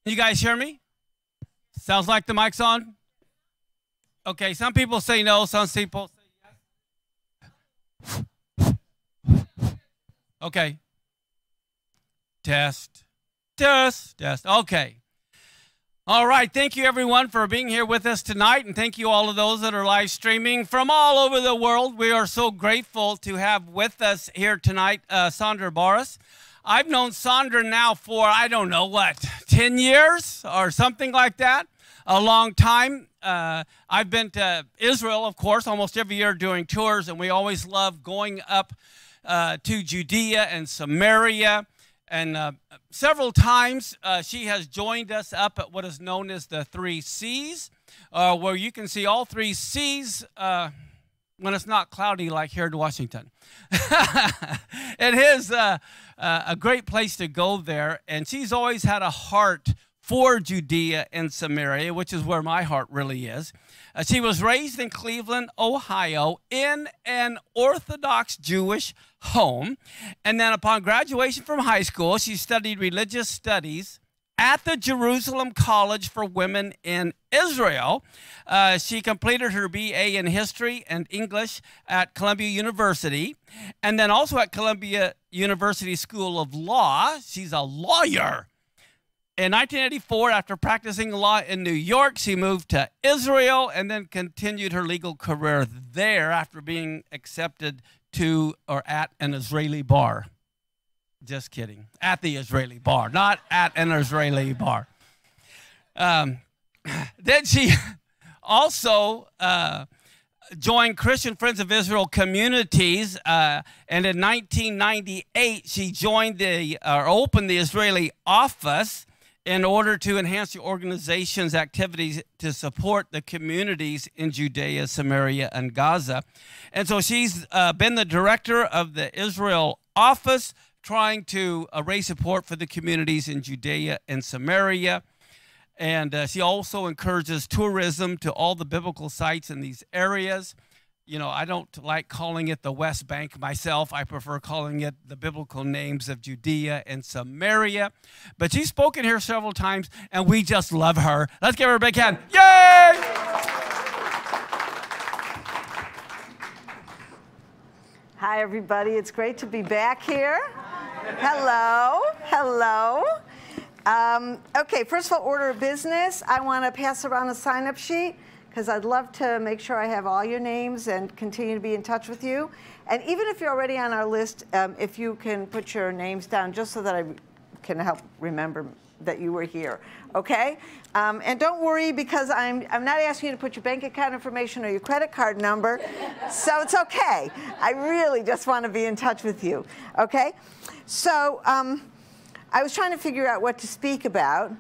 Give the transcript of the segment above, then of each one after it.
You guys hear me? Sounds like the mic's on? Okay, some people say no, some people say yes. Okay. Test, test, test. Okay. All right, thank you everyone for being here with us tonight, and thank you all of those that are live streaming from all over the world. We are so grateful to have with us here tonight Sondra Baras. I've known Sondra now for, I don't know what, 10 years or something like that, a long time. I've been to Israel, of course, almost every year doing tours, and we always love going up to Judea and Samaria. And several times she has joined us up at what is known as the 3 C's, where you can see all 3 C's when it's not cloudy like here in Washington. It is a great place to go there, and she's always had a heart for Judea and Samaria, which is where my heart really is. She was raised in Cleveland, Ohio, in an Orthodox Jewish home, and then upon graduation from high school, she studied religious studies at the Jerusalem College for Women in Israel. She completed her BA in History and English at Columbia University, and then also at Columbia University School of Law. She's a lawyer. In 1984, after practicing law in New York, she moved to Israel and then continued her legal career there after being accepted to or at an Israeli bar. Just kidding. At the Israeli bar, not at an Israeli bar. Then she also joined Christian Friends of Israel Communities, and in 1998, she joined opened the Israeli office in order to enhance the organization's activities to support the communities in Judea, Samaria, and Gaza. And so she's been the director of the Israel office, trying to raise support for the communities in Judea and Samaria. And she also encourages tourism to all the biblical sites in these areas. You know, I don't like calling it the West Bank myself. I prefer calling it the biblical names of Judea and Samaria. But she's spoken here several times, and we just love her. Let's give her a big hand. Yay! Hi, everybody. It's great to be back here. Hello. Hello. Okay, first of all, order of business. I want to pass around a sign-up sheet, because I'd love to make sure I have all your names and continue to be in touch with you. And even if you're already on our list, if you can put your names down just so that I can help remember that you were here, okay? And don't worry, because I'm not asking you to put your bank account information or your credit card number, so it's okay. I really just want to be in touch with you, okay? So I was trying to figure out what to speak about,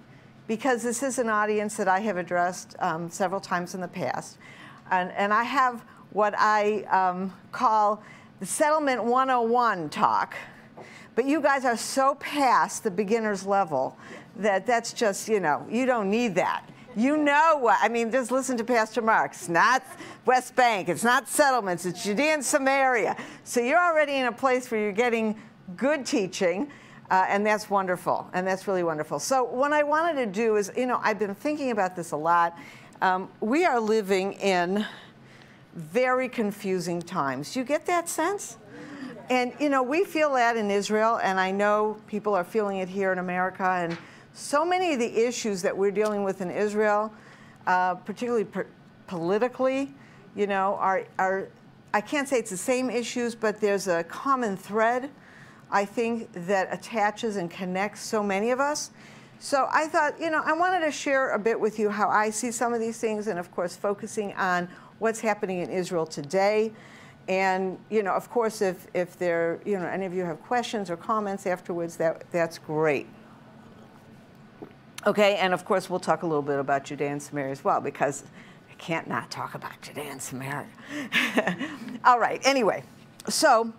because this is an audience that I have addressed several times in the past. And I have what I call the Settlement 101 talk. But you guys are so past the beginner's level that that's just, you know, you don't need that. You know what, I mean, just listen to Pastor Mark. It's not West Bank, it's not settlements, it's Judea and Samaria. So you're already in a place where you're getting good teaching. And that's wonderful, and that's really wonderful. So what I wanted to do is, you know, I've been thinking about this a lot. We are living in very confusing times. You get that sense? And, you know, we feel that in Israel, and I know people are feeling it here in America. And so many of the issues that we're dealing with in Israel, particularly politically, you know, are, I can't say it's the same issues, but there's a common thread, I think, that attaches and connects so many of us. So I thought, you know, I wanted to share a bit with you how I see some of these things, and of course focusing on what's happening in Israel today. And, you know, of course, if there, you know, any of you have questions or comments afterwards, that's great. Okay, and of course we'll talk a little bit about Judea and Samaria as well, because I can't not talk about Judea and Samaria. All right, anyway, so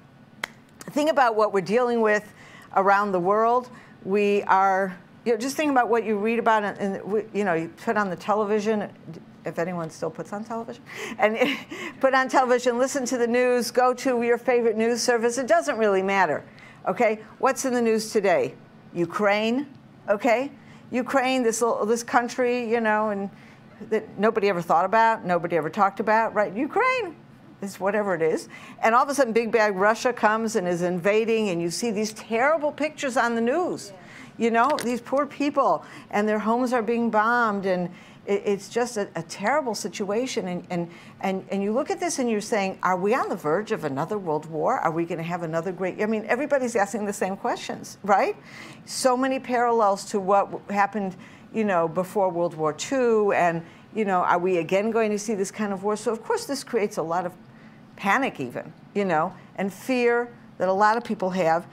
think about what we're dealing with around the world. We are, you know, just think about what you read about, and you know, you put on the television, if anyone still puts on television, and put on television, listen to the news, go to your favorite news service. It doesn't really matter, okay? What's in the news today? Ukraine, okay? Ukraine, this country, you know, and that nobody ever thought about, nobody ever talked about, right? Ukraine is whatever it is. And all of a sudden, big bad Russia comes and is invading, and you see these terrible pictures on the news. Yeah. You know, these poor people, and their homes are being bombed, and it's just a terrible situation. And you look at this and you're saying, are we on the verge of another world war? Are we going to have another great, I mean, everybody's asking the same questions, right? So many parallels to what happened, you know, before World War II, and, you know, are we again going to see this kind of war? So of course this creates a lot of panic even, you know, and fear that a lot of people have.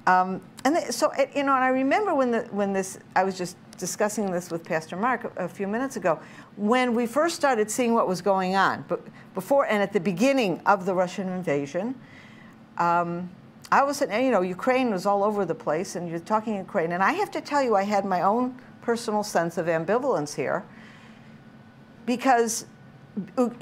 So, you know, and I remember when I was just discussing this with Pastor Mark a few minutes ago, when we first started seeing what was going on, but before and at the beginning of the Russian invasion, I was, you know, Ukraine was all over the place, and you're talking Ukraine, and I have to tell you, I had my own personal sense of ambivalence here, because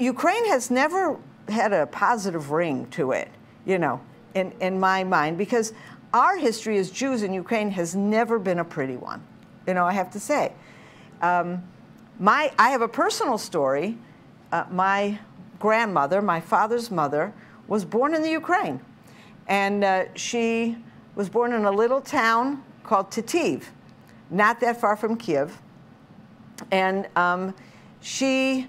Ukraine has never had a positive ring to it, you know, in my mind, because our history as Jews in Ukraine has never been a pretty one. You know, I have to say. I have a personal story. My grandmother, my father's mother, was born in the Ukraine. And she was born in a little town called Tetiv, not that far from Kiev. And she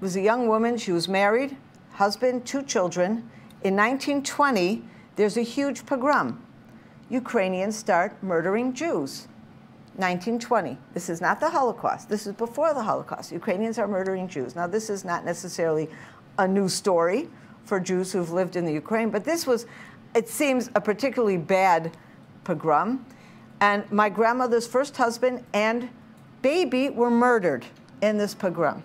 was a young woman. She was married, husband, 2 children. In 1920, there's a huge pogrom. Ukrainians start murdering Jews. 1920. This is not the Holocaust. This is before the Holocaust. Ukrainians are murdering Jews. Now, this is not necessarily a new story for Jews who've lived in the Ukraine, but this was, it seems, a particularly bad pogrom. And my grandmother's first husband and baby were murdered in this pogrom.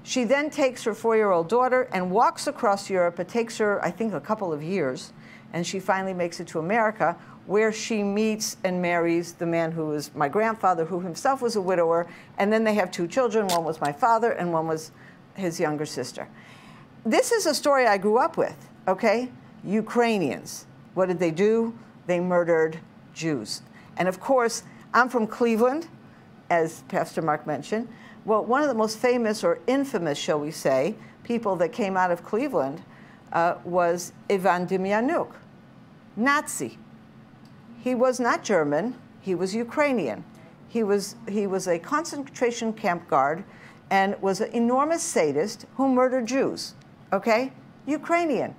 She then takes her 4-year-old daughter and walks across Europe. It takes her, I think, a couple of years, and she finally makes it to America, where she meets and marries the man who was my grandfather, who himself was a widower, and then they have 2 children. One was my father, and one was his younger sister. This is a story I grew up with, okay? Ukrainians. What did they do? They murdered Jews. And of course, I'm from Cleveland, as Pastor Mark mentioned. Well, one of the most famous, or infamous, shall we say, people that came out of Cleveland was Ivan Demyanuk, Nazi. He was not German, he was Ukrainian. He was a concentration camp guard and was an enormous sadist who murdered Jews, okay? Ukrainian.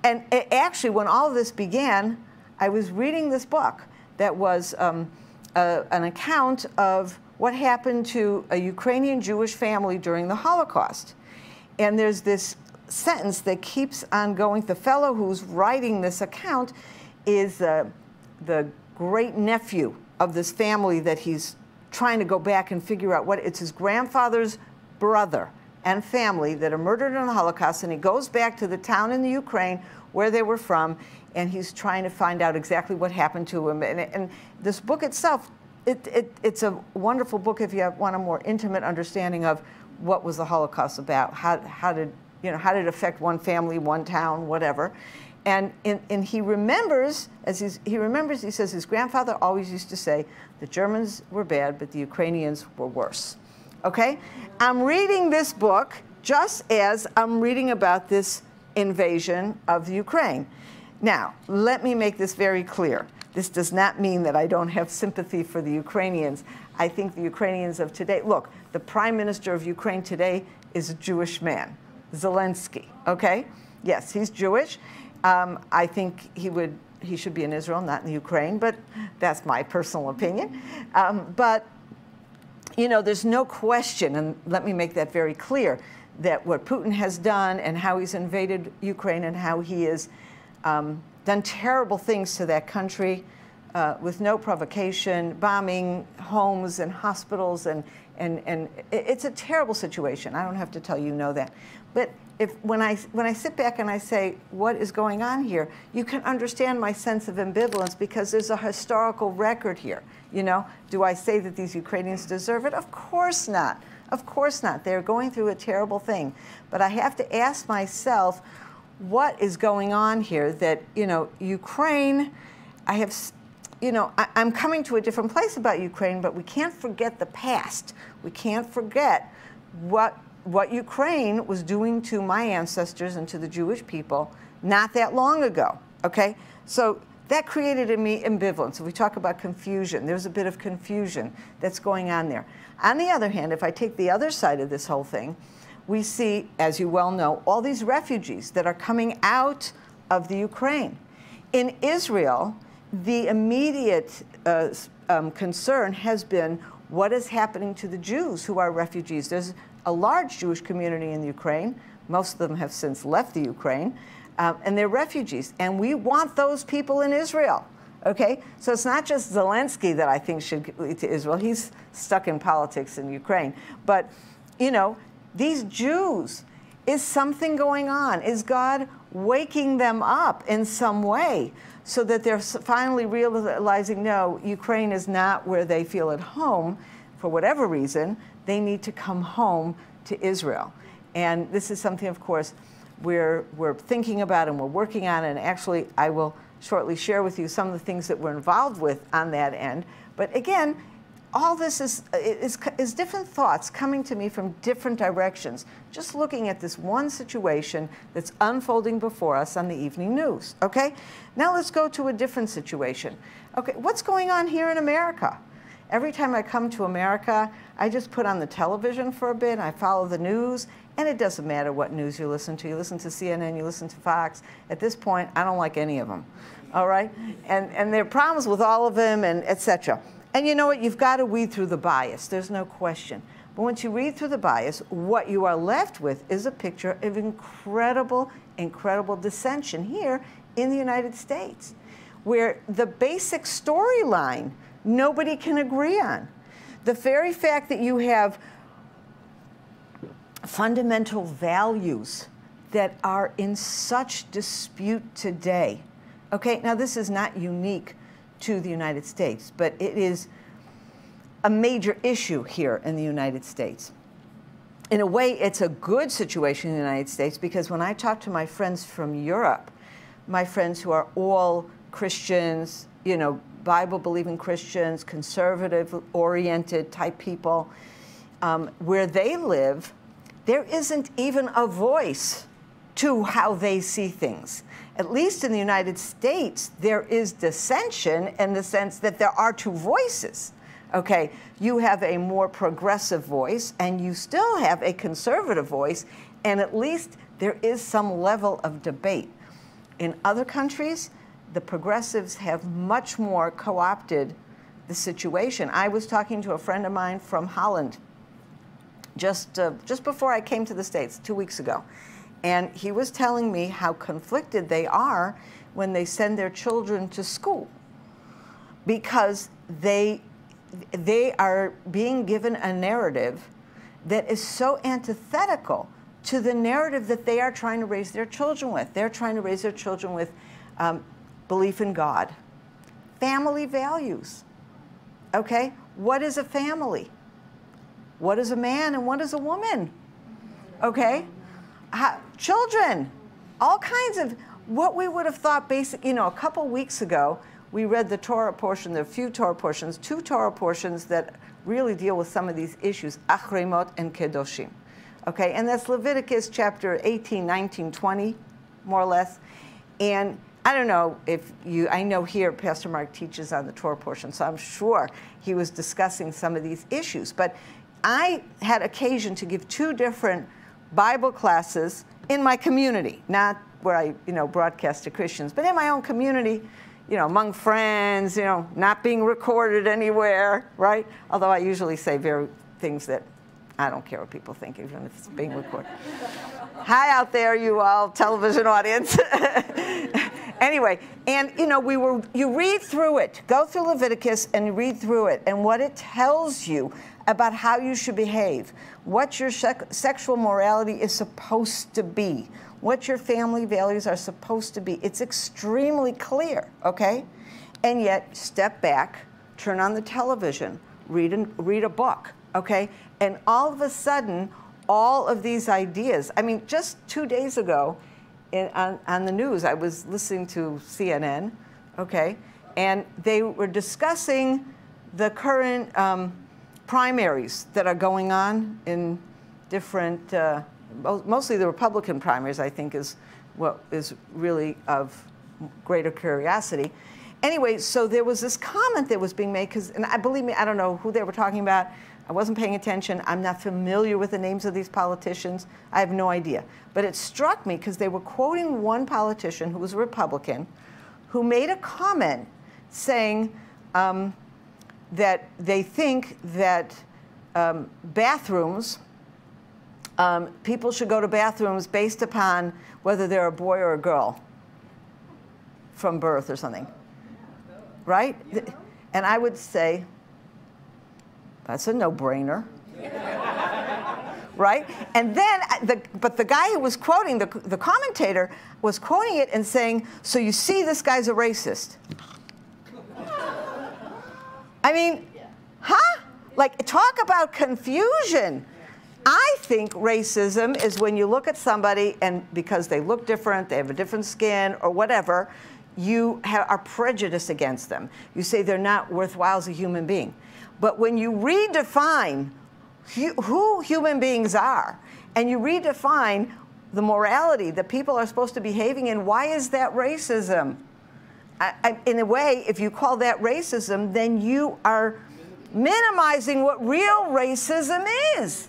And actually, when all of this began, I was reading this book that was an account of what happened to a Ukrainian Jewish family during the Holocaust. And there's this sentence that keeps on going. The fellow who's writing this account is the great nephew of this family that he's trying to go back and figure out what, it's his grandfather's brother and family that are murdered in the Holocaust, and he goes back to the town in the Ukraine where they were from, and he's trying to find out exactly what happened to him. And this book itself, it's a wonderful book if you want a more intimate understanding of what was the Holocaust about, how did it affect one family, one town, whatever. And he remembers, he says his grandfather always used to say, the Germans were bad, but the Ukrainians were worse. Okay? I'm reading this book just as I'm reading about this invasion of the Ukraine. Now, let me make this very clear. This does not mean that I don't have sympathy for the Ukrainians. I think the Ukrainians of today, look, the Prime Minister of Ukraine today is a Jewish man, Zelensky, okay? Yes, he's Jewish. I think he should be in Israel, not in the Ukraine, but that's my personal opinion. But, you know, there's no question, and let me make that very clear, that what Putin has done and how he's invaded Ukraine and how he has done terrible things to that country with no provocation, bombing homes and hospitals, and it's a terrible situation. I don't have to tell you, know that. But when I sit back and I say, what is going on here, you can understand my sense of ambivalence, because there's a historical record here. You know, do I say that these Ukrainians deserve it? Of course not. Of course not. They're going through a terrible thing. But I have to ask myself, what is going on here that, you know, Ukraine, you know, I'm coming to a different place about Ukraine, but we can't forget the past. We can't forget what Ukraine was doing to my ancestors and to the Jewish people not that long ago, okay? So that created in me ambivalence. If we talk about confusion, there's a bit of confusion that's going on there. On the other hand, if I take the other side of this whole thing, we see, as you well know, all these refugees that are coming out of the Ukraine. In Israel, the immediate concern has been what is happening to the Jews who are refugees. There's a large Jewish community in the Ukraine. Most of them have since left the Ukraine, and they're refugees. And we want those people in Israel, okay? So it's not just Zelensky that I think should lead to Israel. He's stuck in politics in Ukraine. But, you know, these Jews, is something going on? Is God waking them up in some way so that they're finally realizing, no, Ukraine is not where they feel at home for whatever reason. They need to come home to Israel. And this is something, of course, we're thinking about and we're working on. And actually, I will shortly share with you some of the things that we're involved with on that end. But again, all this is different thoughts coming to me from different directions, just looking at this one situation that's unfolding before us on the evening news, okay? Now let's go to a different situation. Okay, what's going on here in America? Every time I come to America, I just put on the television for a bit, I follow the news, and it doesn't matter what news you listen to. You listen to CNN, you listen to Fox. At this point, I don't like any of them, all right? And there are problems with all of them, and et cetera. And you know what? You've got to weed through the bias. There's no question. But once you read through the bias, what you are left with is a picture of incredible, incredible dissension here in the United States, where the basic storyline nobody can agree on. The very fact that you have fundamental values that are in such dispute today. Okay, now this is not unique to the United States, but it is a major issue here in the United States. In a way, it's a good situation in the United States because when I talk to my friends from Europe, my friends who are all Christians, you know, Bible-believing Christians, conservative-oriented type people, where they live, there isn't even a voice to how they see things. At least in the United States, there is dissension in the sense that there are two voices. Okay, you have a more progressive voice, and you still have a conservative voice, and at least there is some level of debate. In other countries, the progressives have much more co-opted the situation. I was talking to a friend of mine from Holland just before I came to the States 2 weeks ago. And he was telling me how conflicted they are when they send their children to school because they are being given a narrative that is so antithetical to the narrative that they are trying to raise their children with. They're trying to raise their children with belief in God, family values. Okay? What is a family? What is a man and what is a woman? Okay? Children, all kinds of what we would have thought basic, you know, a couple weeks ago, we read the Torah portion, there are a few Torah portions, 2 Torah portions that really deal with some of these issues, Achremot and Kedoshim. Okay, and that's Leviticus chapter 18, 19, 20, more or less. And I don't know if I know here Pastor Mark teaches on the Torah portion, so I'm sure he was discussing some of these issues. But I had occasion to give 2 different Bible classes in my community, not where I, you know, broadcast to Christians, but in my own community, you know, among friends, you know, not being recorded anywhere, right? Although I usually say things that I don't care what people think, even if it's being recorded. Hi out there, you all television audience. Anyway, and you know, you read through it, go through Leviticus and read through it, and what it tells you about how you should behave, what your sexual morality is supposed to be, what your family values are supposed to be. It's extremely clear, okay? And yet, step back, turn on the television, read a book, okay? And all of a sudden, all of these ideas, I mean, just 2 days ago on the news, I was listening to CNN, okay? And they were discussing the current primaries that are going on in different, mostly the Republican primaries, I think, is what is really of greater curiosity. Anyway, so there was this comment that was being made, and believe me, I don't know who they were talking about. I wasn't paying attention. I'm not familiar with the names of these politicians. I have no idea. But it struck me because they were quoting one politician who was a Republican who made a comment saying that they think that bathrooms, people should go to bathrooms based upon whether they're a boy or a girl from birth or something, right? And I would say, that's a no-brainer, right? And then, but the guy who was quoting, the commentator, was quoting it and saying, so you see this guy's a racist. I mean, huh? Like, talk about confusion. I think racism is when you look at somebody and because they look different, they have a different skin or whatever, you are prejudiced against them. You say they're not worthwhile as a human being. But when you redefine who human beings are and you redefine the morality that people are supposed to be behaving in, why is that racism? In a way, if you call that racism, then you are minimizing what real racism is.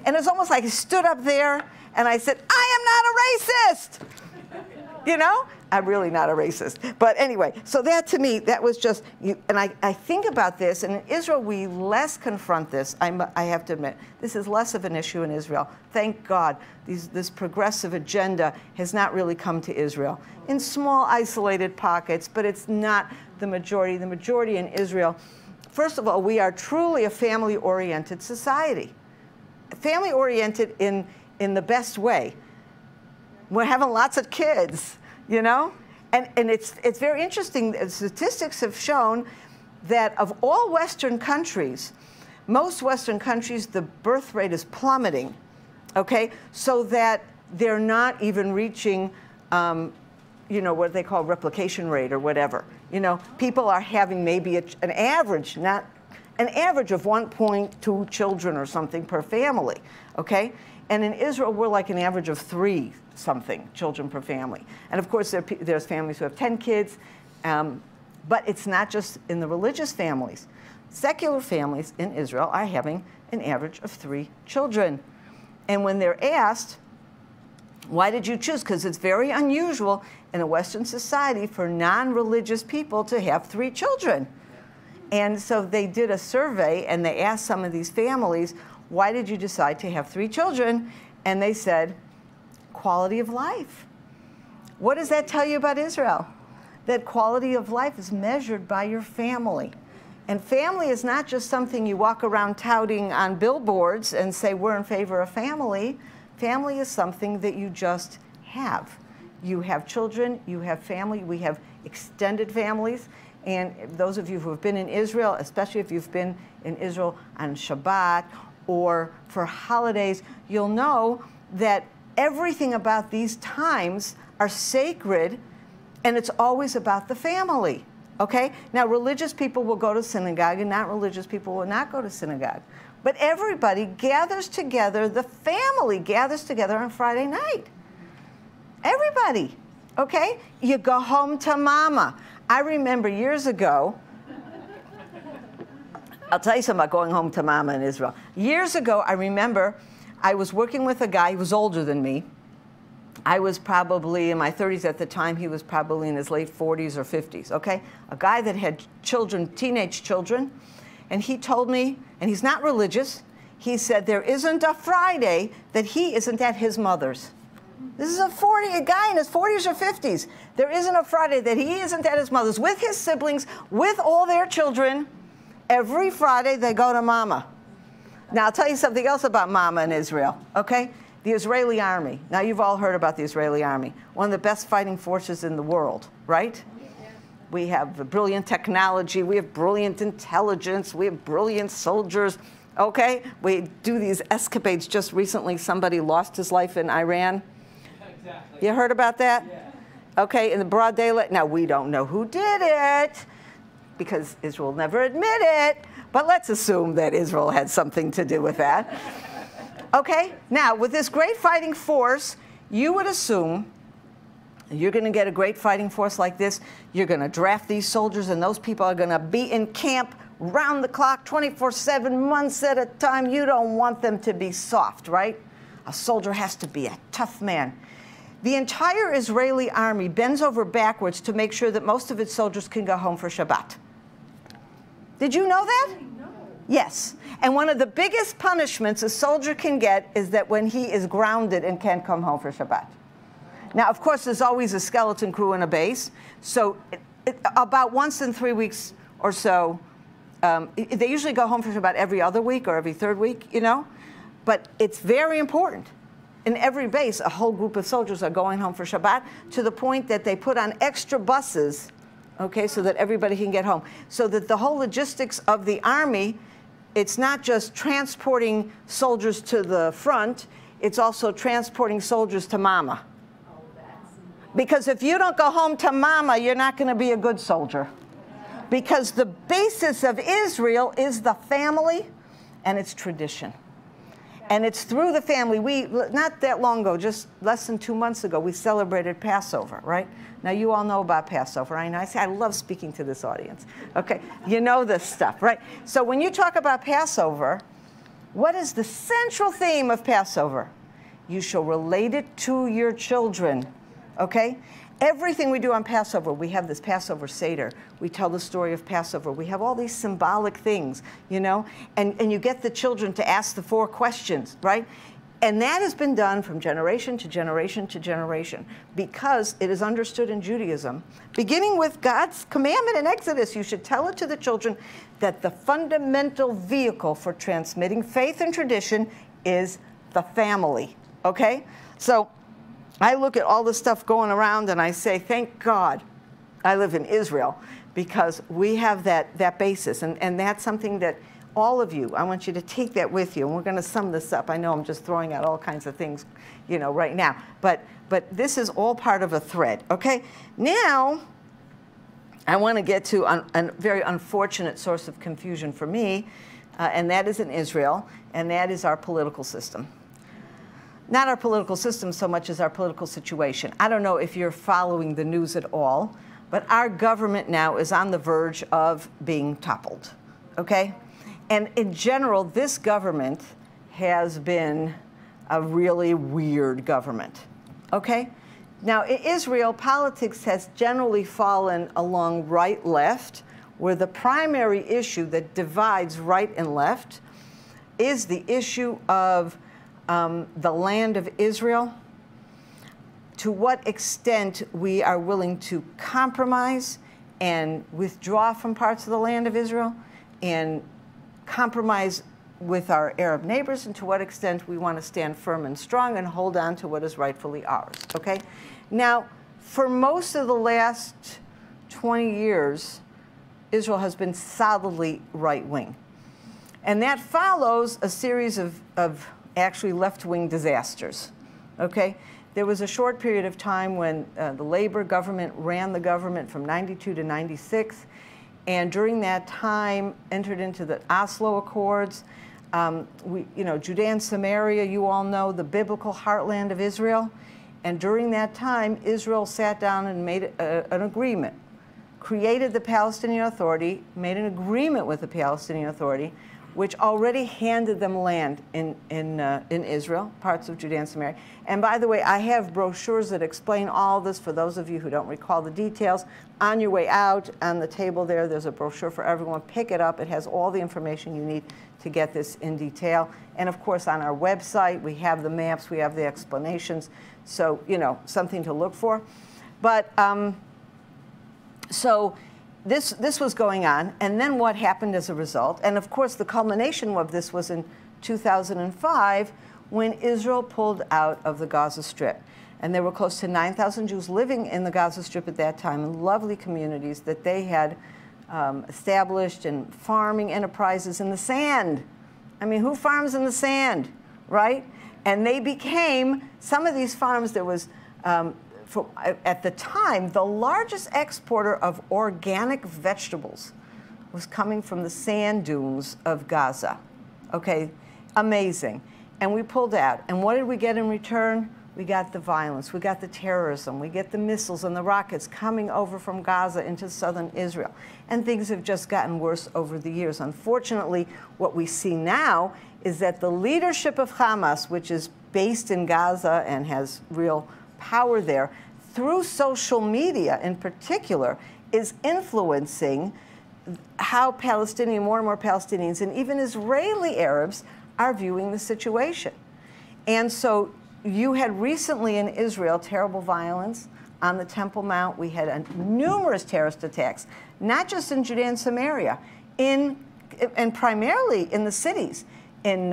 And it's almost like I stood up there and I said, I am not a racist. You know? I'm really not a racist. But anyway, so that to me, that was just, and I think about this, and in Israel we less confront this, I have to admit. This is less of an issue in Israel. Thank God, this progressive agenda has not really come to Israel. In small, isolated pockets, but it's not the majority. The majority in Israel, first of all, we are truly a family-oriented society. Family-oriented in the best way. We're having lots of kids. You know? And it's very interesting. Statistics have shown that of all Western countries, most Western countries, the birth rate is plummeting, okay? So that they're not even reaching, you know, what they call replication rate or whatever. You know, people are having maybe an average, not an average of 1.2 children or something per family, okay? And in Israel, we're like an average of 3 something children per family. And of course, there's families who have 10 kids, but it's not just in the religious families. Secular families in Israel are having an average of 3 children. And when they're asked, why did you choose? Because it's very unusual in a Western society for non-religious people to have 3 children. And so they did a survey and they asked some of these families, why did you decide to have 3 children? And they said, quality of life. What does that tell you about Israel? That quality of life is measured by your family. And family is not just something you walk around touting on billboards and say, we're in favor of family. Family is something that you just have. You have children, you have family, we have extended families. And those of you who have been in Israel, especially if you've been in Israel on Shabbat or for holidays, you'll know that everything about these times are sacred, and it's always about the family, okay? Now, religious people will go to synagogue, and not religious people will not go to synagogue. But everybody gathers together, the family gathers together on Friday night. Everybody, okay? You go home to mama. I remember years ago, I'll tell you something about going home to mama in Israel. Years ago, I remember I was working with a guy who was older than me. I was probably in my 30s at the time. He was probably in his late 40s or 50s, okay? A guy that had children, teenage children. And he told me, and he's not religious, he said there isn't a Friday that he isn't at his mother's. This is a guy in his 40s or 50s. There isn't a Friday that he isn't at his mother's with his siblings, with all their children. Every Friday they go to mama. Now, I'll tell you something else about mama in Israel, okay? The Israeli army. Now, you've all heard about the Israeli army. One of the best fighting forces in the world, right? Yeah. We have brilliant technology. We have brilliant intelligence. We have brilliant soldiers, okay? We do these escapades. Just recently, somebody lost his life in Iran. Exactly. You heard about that? Yeah. Okay, in the broad daylight. Now, we don't know who did it, because Israel will never admit it, but let's assume that Israel had something to do with that. Okay, now with this great fighting force, you would assume you're going to get a great fighting force like this. You're going to draft these soldiers, and those people are going to be in camp round the clock, 24/7, months at a time. You don't want them to be soft, right? A soldier has to be a tough man. The entire Israeli army bends over backwards to make sure that most of its soldiers can go home for Shabbat. Did you know that? No. Yes. And one of the biggest punishments a soldier can get is that when he is grounded and can't come home for Shabbat. Now, of course, there's always a skeleton crew in a base. So about once in 3 weeks or so, they usually go home for Shabbat every other week or every third week, you know. But it's very important. In every base, a whole group of soldiers are going home for Shabbat to the point that they put on extra buses, okay, so that everybody can get home. So that the whole logistics of the army, it's not just transporting soldiers to the front, it's also transporting soldiers to mama. Because if you don't go home to mama, you're not going to be a good soldier. Because the basis of Israel is the family and its tradition. And it's through the family. We, not that long ago, just less than 2 months ago, we celebrated Passover, right? Now, you all know about Passover. I love speaking to this audience. Okay, you know this stuff, right? So when you talk about Passover, what is the central theme of Passover? You shall relate it to your children, okay? Everything we do on Passover, we have this Passover Seder. We tell the story of Passover. We have all these symbolic things, you know? And you get the children to ask the 4 questions, right? And that has been done from generation to generation to generation because it is understood in Judaism, beginning with God's commandment in Exodus, you should tell it to the children that the fundamental vehicle for transmitting faith and tradition is the family, okay? So I look at all this stuff going around and I say, thank God I live in Israel because we have that basis. And that's something that all of you, I want you to take that with you. And we're going to sum this up. I know I'm just throwing out all kinds of things, you know, right now. But this is all part of a thread, okay? Now, I want to get to a very unfortunate source of confusion for me, and that is in Israel, and that is our political system. Not our political system so much as our political situation. I don't know if you're following the news at all, but our government now is on the verge of being toppled, okay? And in general, this government has been a really weird government, okay? Now, in Israel, politics has generally fallen along right-left, where the primary issue that divides right and left is the issue of the land of Israel, to what extent we are willing to compromise and withdraw from parts of the land of Israel and compromise with our Arab neighbors, and to what extent we want to stand firm and strong and hold on to what is rightfully ours, okay? Now, for most of the last 20 years, Israel has been solidly right-wing. And that follows a series of actually left-wing disasters, okay? There was a short period of time when the Labor government ran the government from 92 to 96, and during that time entered into the Oslo Accords. You know, Judea and Samaria, you all know, the biblical heartland of Israel. And during that time, Israel sat down and made an agreement, created the Palestinian Authority, made an agreement with the Palestinian Authority, which already handed them land in Israel, parts of Judea and Samaria. And by the way, I have brochures that explain all this for those of you who don't recall the details. On your way out, on the table there, there's a brochure for everyone. Pick it up. It has all the information you need to get this in detail. And of course, on our website, we have the maps, we have the explanations. So, you know, something to look for. But so this was going on, and then what happened as a result? And of course, the culmination of this was in 2005 when Israel pulled out of the Gaza Strip. And there were close to 9,000 Jews living in the Gaza Strip at that time, in lovely communities that they had established, and farming enterprises in the sand. I mean, who farms in the sand, right? And they became, some of these farms, there was, at the time, the largest exporter of organic vegetables was coming from the sand dunes of Gaza. Okay, amazing. And we pulled out. And what did we get in return? We got the violence, we got the terrorism, we get the missiles and the rockets coming over from Gaza into southern Israel. And things have just gotten worse over the years. Unfortunately, what we see now is that the leadership of Hamas, which is based in Gaza and has real power there, through social media in particular, is influencing how more and more Palestinians and even Israeli Arabs are viewing the situation. And so you had recently in Israel terrible violence on the Temple Mount. We had numerous terrorist attacks, not just in Judea and Samaria, and primarily in the cities. In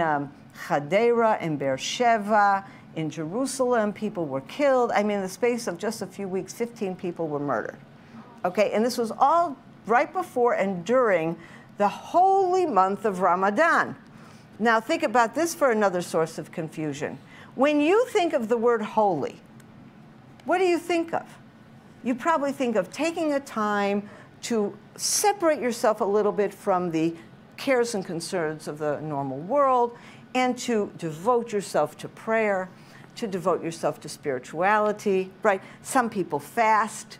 Hadera, in Beersheba, in Jerusalem, people were killed. I mean, in the space of just a few weeks, 15 people were murdered. Okay, and this was all right before and during the holy month of Ramadan. Now think about this for another source of confusion. When you think of the word holy, what do you think of? You probably think of taking a time to separate yourself a little bit from the cares and concerns of the normal world and to devote yourself to prayer, to devote yourself to spirituality, right? Some people fast.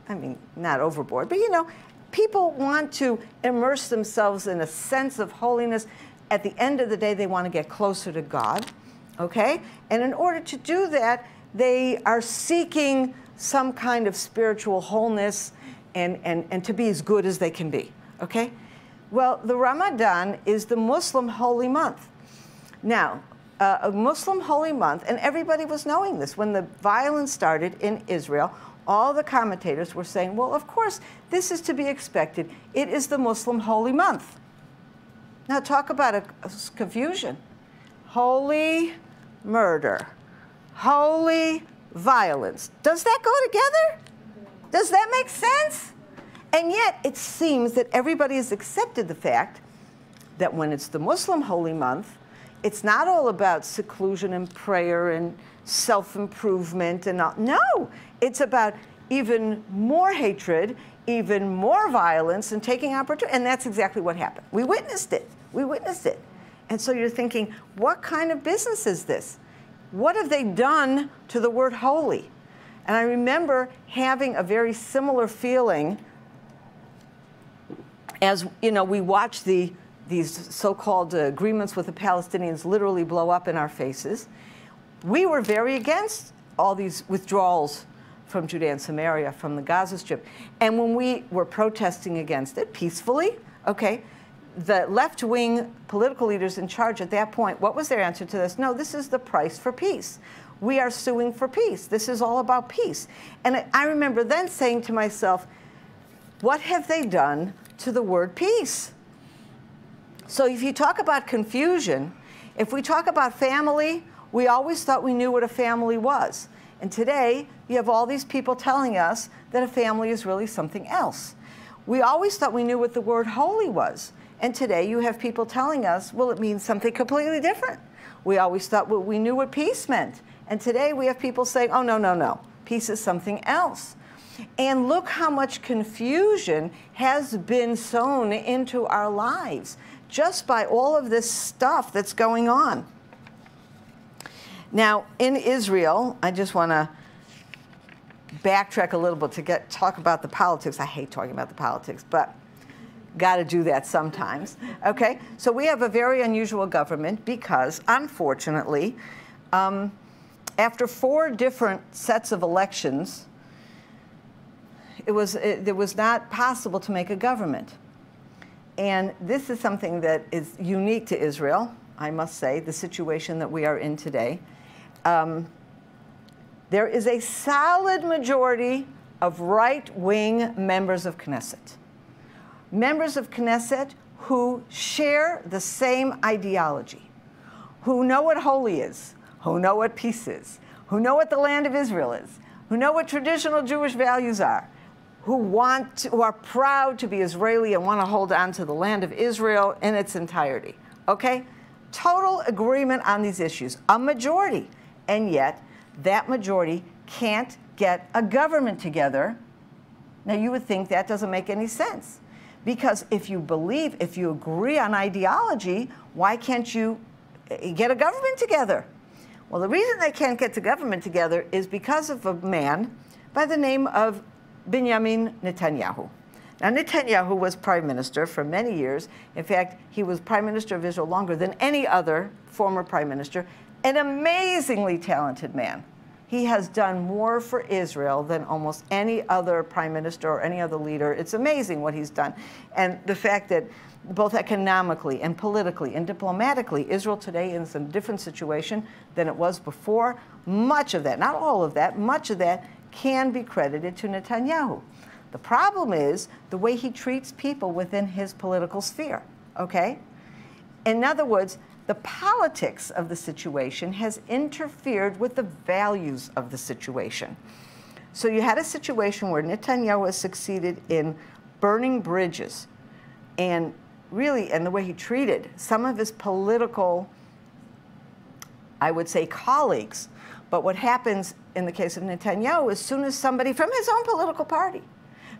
I mean, not overboard, but you know, people want to immerse themselves in a sense of holiness. At the end of the day, they want to get closer to God. Okay? And in order to do that, they are seeking some kind of spiritual wholeness and to be as good as they can be. Okay? Well, the Ramadan is the Muslim holy month. Now, a Muslim holy month, and everybody was knowing this. When the violence started in Israel, all the commentators were saying, well, of course, this is to be expected. It is the Muslim holy month. Now, talk about a confusion. Holy murder, holy violence. Does that go together? Does that make sense? And yet, it seems that everybody has accepted the fact that when it's the Muslim holy month, it's not all about seclusion and prayer and self-improvement and all. No, it's about even more hatred, even more violence, and taking opportunity. And that's exactly what happened. We witnessed it. We witnessed it. And so you're thinking, what kind of business is this? What have they done to the word holy? And I remember having a very similar feeling as, you know, we watched these so-called agreements with the Palestinians literally blow up in our faces. We were very against all these withdrawals from Judea and Samaria, from the Gaza Strip. And when we were protesting against it peacefully, okay, the left-wing political leaders in charge at that point, what was their answer to this? No, this is the price for peace. We are suing for peace. This is all about peace. And I remember then saying to myself, what have they done to the word peace? So if you talk about confusion, if we talk about family, we always thought we knew what a family was. And today, you have all these people telling us that a family is really something else. We always thought we knew what the word holy was. And today you have people telling us, well, it means something completely different. We always thought we knew what peace meant. And today we have people saying, oh, no, no, no. Peace is something else. And look how much confusion has been sown into our lives just by all of this stuff that's going on. Now, in Israel, I just want to backtrack a little bit to talk about the politics. I hate talking about the politics, but got to do that sometimes. Okay, so we have a very unusual government because, unfortunately, after 4 different sets of elections, it was not possible to make a government. And this is something that is unique to Israel, I must say, the situation that we are in today. There is a solid majority of right-wing members of Knesset. Members of Knesset who share the same ideology, who know what holy is, who know what peace is, who know what the land of Israel is, who know what traditional Jewish values are, who are proud to be Israeli and want to hold on to the land of Israel in its entirety. Okay? Total agreement on these issues, a majority. And yet, that majority can't get a government together. Now, you would think that doesn't make any sense. Because if you believe, if you agree on ideology, why can't you get a government together? Well, the reason they can't get the government together is because of a man by the name of Benjamin Netanyahu. Now, Netanyahu was prime minister for many years. In fact, he was prime minister of Israel longer than any other former prime minister, an amazingly talented man. He has done more for Israel than almost any other prime minister or any other leader. It's amazing what he's done. And the fact that both economically and politically and diplomatically, Israel today is in a different situation than it was before. Much of that, not all of that, much of that can be credited to Netanyahu. The problem is the way he treats people within his political sphere, okay? In other words, the politics of the situation has interfered with the values of the situation. So you had a situation where Netanyahu has succeeded in burning bridges and really, and the way he treated some of his political, I would say, colleagues. But what happens in the case of Netanyahu, as soon as somebody from his own political party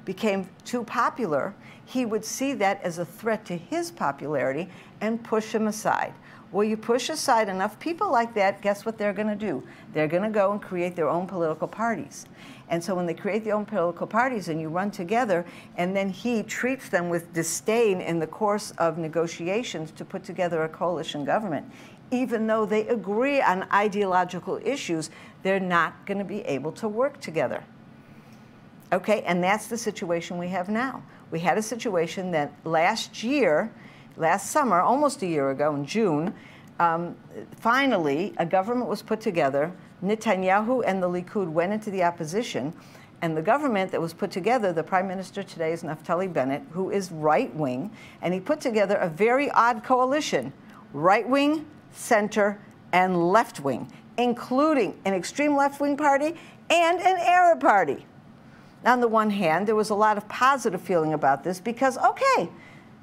became too popular, he would see that as a threat to his popularity and push him aside. Well, you push aside enough people like that, guess what they're going to do? They're going to go and create their own political parties. And so when they create their own political parties and you run together, and then he treats them with disdain in the course of negotiations to put together a coalition government, even though they agree on ideological issues, they're not going to be able to work together. Okay, and that's the situation we have now. We had a situation that last summer, almost a year ago in June, finally a government was put together. Netanyahu and the Likud went into the opposition, and the government that was put together, the prime minister today is Naftali Bennett, who is right-wing, and he put together a very odd coalition, right-wing, center, and left-wing, including an extreme left-wing party and an Arab party. On the one hand, there was a lot of positive feeling about this because, okay,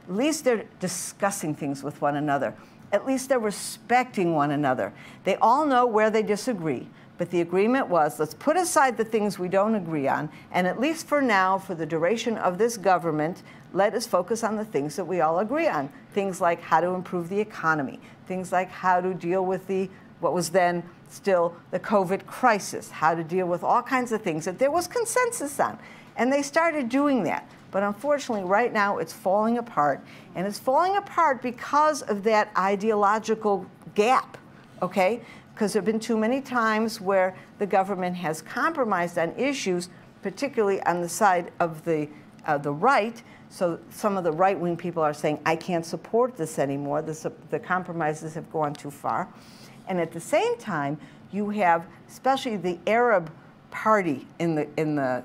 at least they're discussing things with one another. At least they're respecting one another. They all know where they disagree, but the agreement was, let's put aside the things we don't agree on, and at least for now, for the duration of this government, let us focus on the things that we all agree on. Things like how to improve the economy, things like how to deal with what was then still the COVID crisis, how to deal with all kinds of things that there was consensus on. And they started doing that. But unfortunately, right now, it's falling apart. And it's falling apart because of that ideological gap, okay? Because there have been too many times where the government has compromised on issues, particularly on the side of the right. So some of the right-wing people are saying, I can't support this anymore. The compromises have gone too far. And at the same time, you have especially the Arab party in the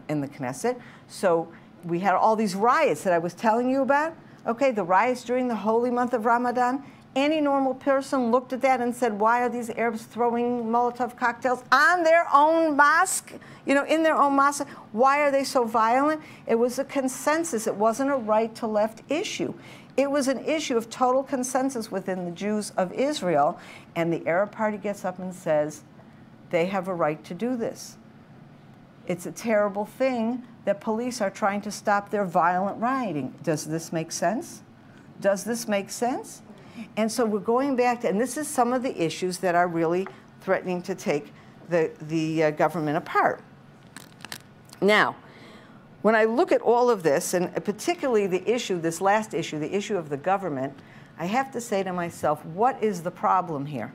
Knesset. So we had all these riots that I was telling you about. Okay, the riots during the holy month of Ramadan. Any normal person looked at that and said, why are these Arabs throwing Molotov cocktails on their own mosque? You know, in their own mosque. Why are they so violent? It was a consensus. It wasn't a right to left issue. It was an issue of total consensus within the Jews of Israel. And the Arab party gets up and says, they have a right to do this. It's a terrible thing that police are trying to stop their violent rioting. Does this make sense? Does this make sense? And so we're going back to, and this is some of the issues that are really threatening to take the government apart. Now, when I look at all of this, and particularly the issue, this last issue, the issue of the government, I have to say to myself, what is the problem here?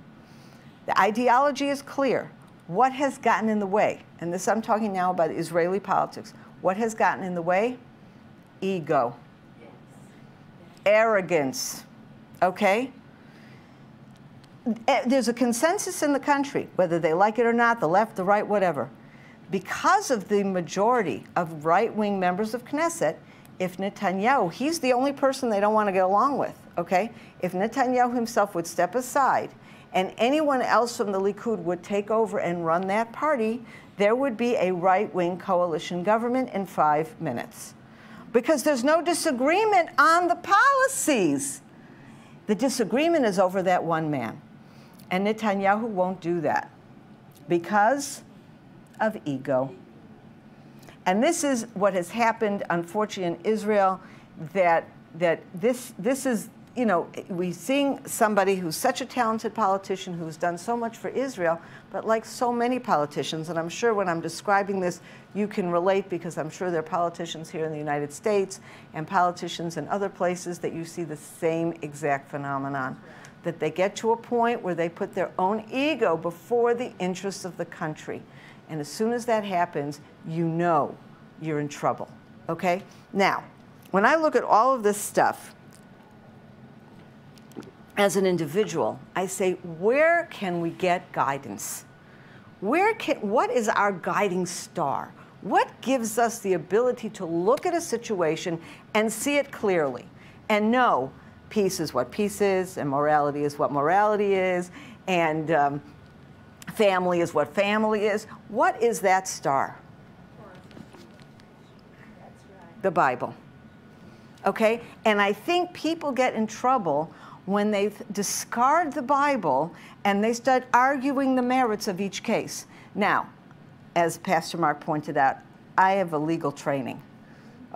The ideology is clear. What has gotten in the way? And this, I'm talking now about Israeli politics. What has gotten in the way? Ego. Yes. Arrogance. Okay? There's a consensus in the country, whether they like it or not, the left, the right, whatever. Because of the majority of right-wing members of Knesset, if Netanyahu, he's the only person they don't want to get along with, okay? If Netanyahu himself would step aside and anyone else from the Likud would take over and run that party, there would be a right-wing coalition government in 5 minutes. Because there's no disagreement on the policies. The disagreement is over that one man. And Netanyahu won't do that because of ego. And this is what has happened, unfortunately, in Israel, that this is, you know, we're seeing somebody who's such a talented politician who's done so much for Israel, but like so many politicians, and I'm sure when I'm describing this, you can relate, because I'm sure there are politicians here in the United States and politicians in other places that you see the same exact phenomenon, that they get to a point where they put their own ego before the interests of the country. And as soon as that happens, you know you're in trouble, okay? Now, when I look at all of this stuff, as an individual, I say, where can we get guidance? What is our guiding star? What gives us the ability to look at a situation and see it clearly and know peace is what peace is, and morality is what morality is, and family is what family is? What is that star? The Bible. Okay? And I think people get in trouble when they discard the Bible and they start arguing the merits of each case. Now, as Pastor Mark pointed out, I have a legal training,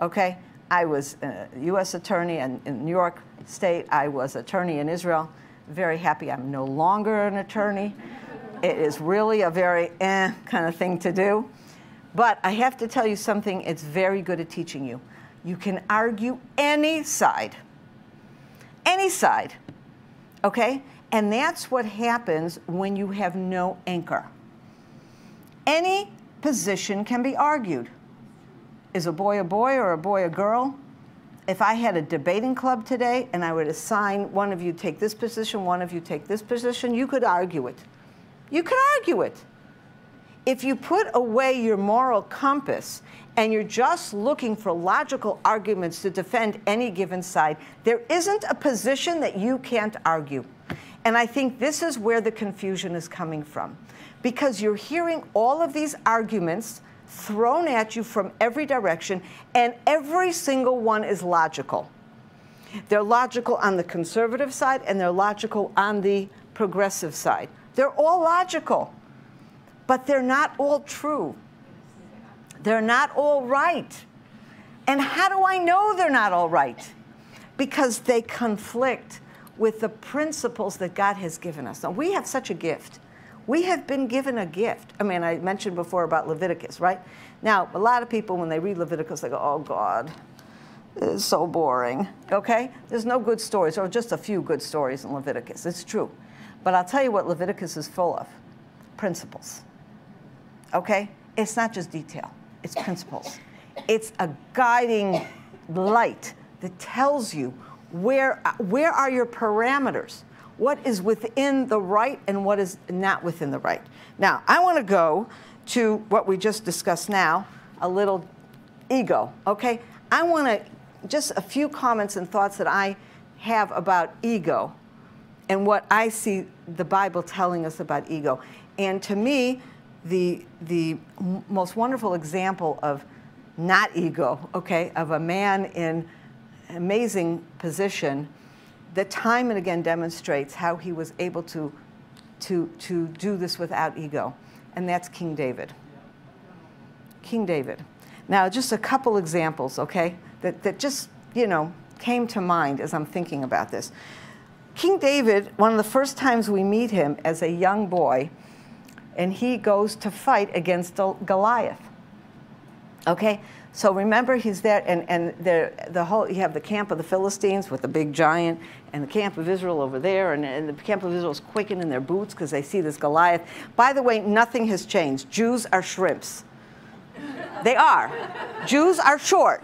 okay? I was a U.S. attorney in New York State. I was attorney in Israel. Very happy I'm no longer an attorney. It is really a very kind of thing to do. But I have to tell you something it's very good at teaching you. You can argue any side. Any side, okay? And that's what happens when you have no anchor. Any position can be argued. Is a boy or a boy a girl? If I had a debating club today and I would assign one of you take this position, one of you take this position, you could argue it. You could argue it. If you put away your moral compass and you're just looking for logical arguments to defend any given side, there isn't a position that you can't argue. And I think this is where the confusion is coming from, because you're hearing all of these arguments thrown at you from every direction, and every single one is logical. They're logical on the conservative side, and they're logical on the progressive side. They're all logical, but they're not all true. They're not all right. And how do I know they're not all right? Because they conflict with the principles that God has given us. Now, we have such a gift. We have been given a gift. I mean, I mentioned before about Leviticus, right? Now, a lot of people, when they read Leviticus, they go, oh, God, this is so boring, okay? There's no good stories, or just a few good stories in Leviticus. It's true. But I'll tell you what Leviticus is full of. Principles, okay? It's not just detail. It's principles. It's a guiding light that tells you where are your parameters, what is within the right and what is not within the right. Now, I want to go to what we just discussed now, a little ego, okay? I want to, just a few comments and thoughts that I have about ego and what I see the Bible telling us about ego. And to me, the most wonderful example of not ego, okay, of a man in an amazing position that time and again demonstrates how he was able to do this without ego, and that's King David. King David. Now, just a couple examples, okay, that just, you know, came to mind as I'm thinking about this. King David, one of the first times we meet him as a young boy, and he goes to fight against Goliath. Okay, so remember he's there, and you have the camp of the Philistines with the big giant, and the camp of Israel over there, and the camp of Israel is quaking in their boots because they see this Goliath. By the way, nothing has changed. Jews are shrimps. They are. Jews are short,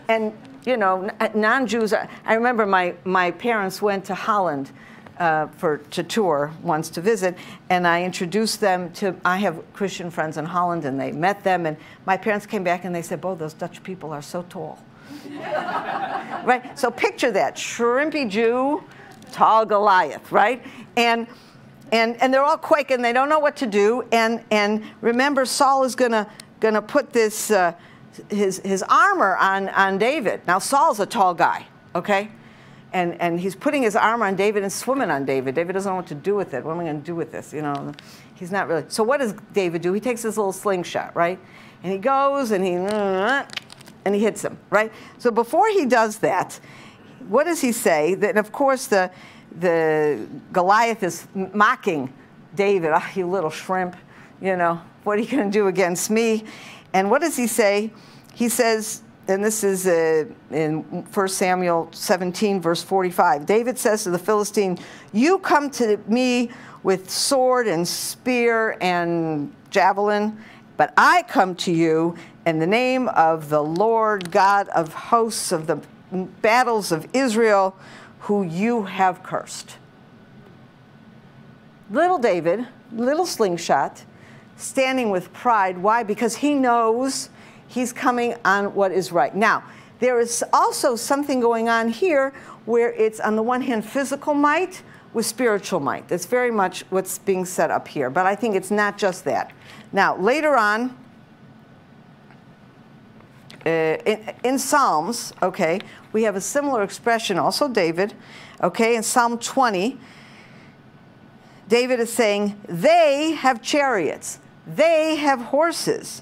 and you know, non-Jews are. I remember my parents went to Holland to tour once to visit, and I introduced them to, I have Christian friends in Holland, and they met them, and my parents came back and they said, "Bo, those Dutch people are so tall." Right? So picture that, shrimpy Jew, tall Goliath, right? And they're all quaking, they don't know what to do, and remember Saul is gonna put this his armor on David. Now Saul's a tall guy, okay? And he's putting his armor on David and swimming on David. David doesn't know what to do with it. What am I going to do with this? You know, he's not really. So what does David do? He takes his little slingshot, right? And he goes and he hits him, right? So before he does that, what does he say? That, of course, the Goliath is mocking David. Oh, you little shrimp, you know, what are you going to do against me? And what does he say? He says, and this is in 1 Samuel 17, verse 45. David says to the Philistine, you come to me with sword and spear and javelin, but I come to you in the name of the Lord God of hosts of the battles of Israel, who you have cursed. Little David, little slingshot, standing with pride. Why? Because he knows he's coming on what is right. Now, there is also something going on here where it's, on the one hand, physical might with spiritual might. That's very much what's being set up here. But I think it's not just that. Now, later on, in Psalms, okay, we have a similar expression, also David, okay, in Psalm 20, David is saying, they have chariots, they have horses,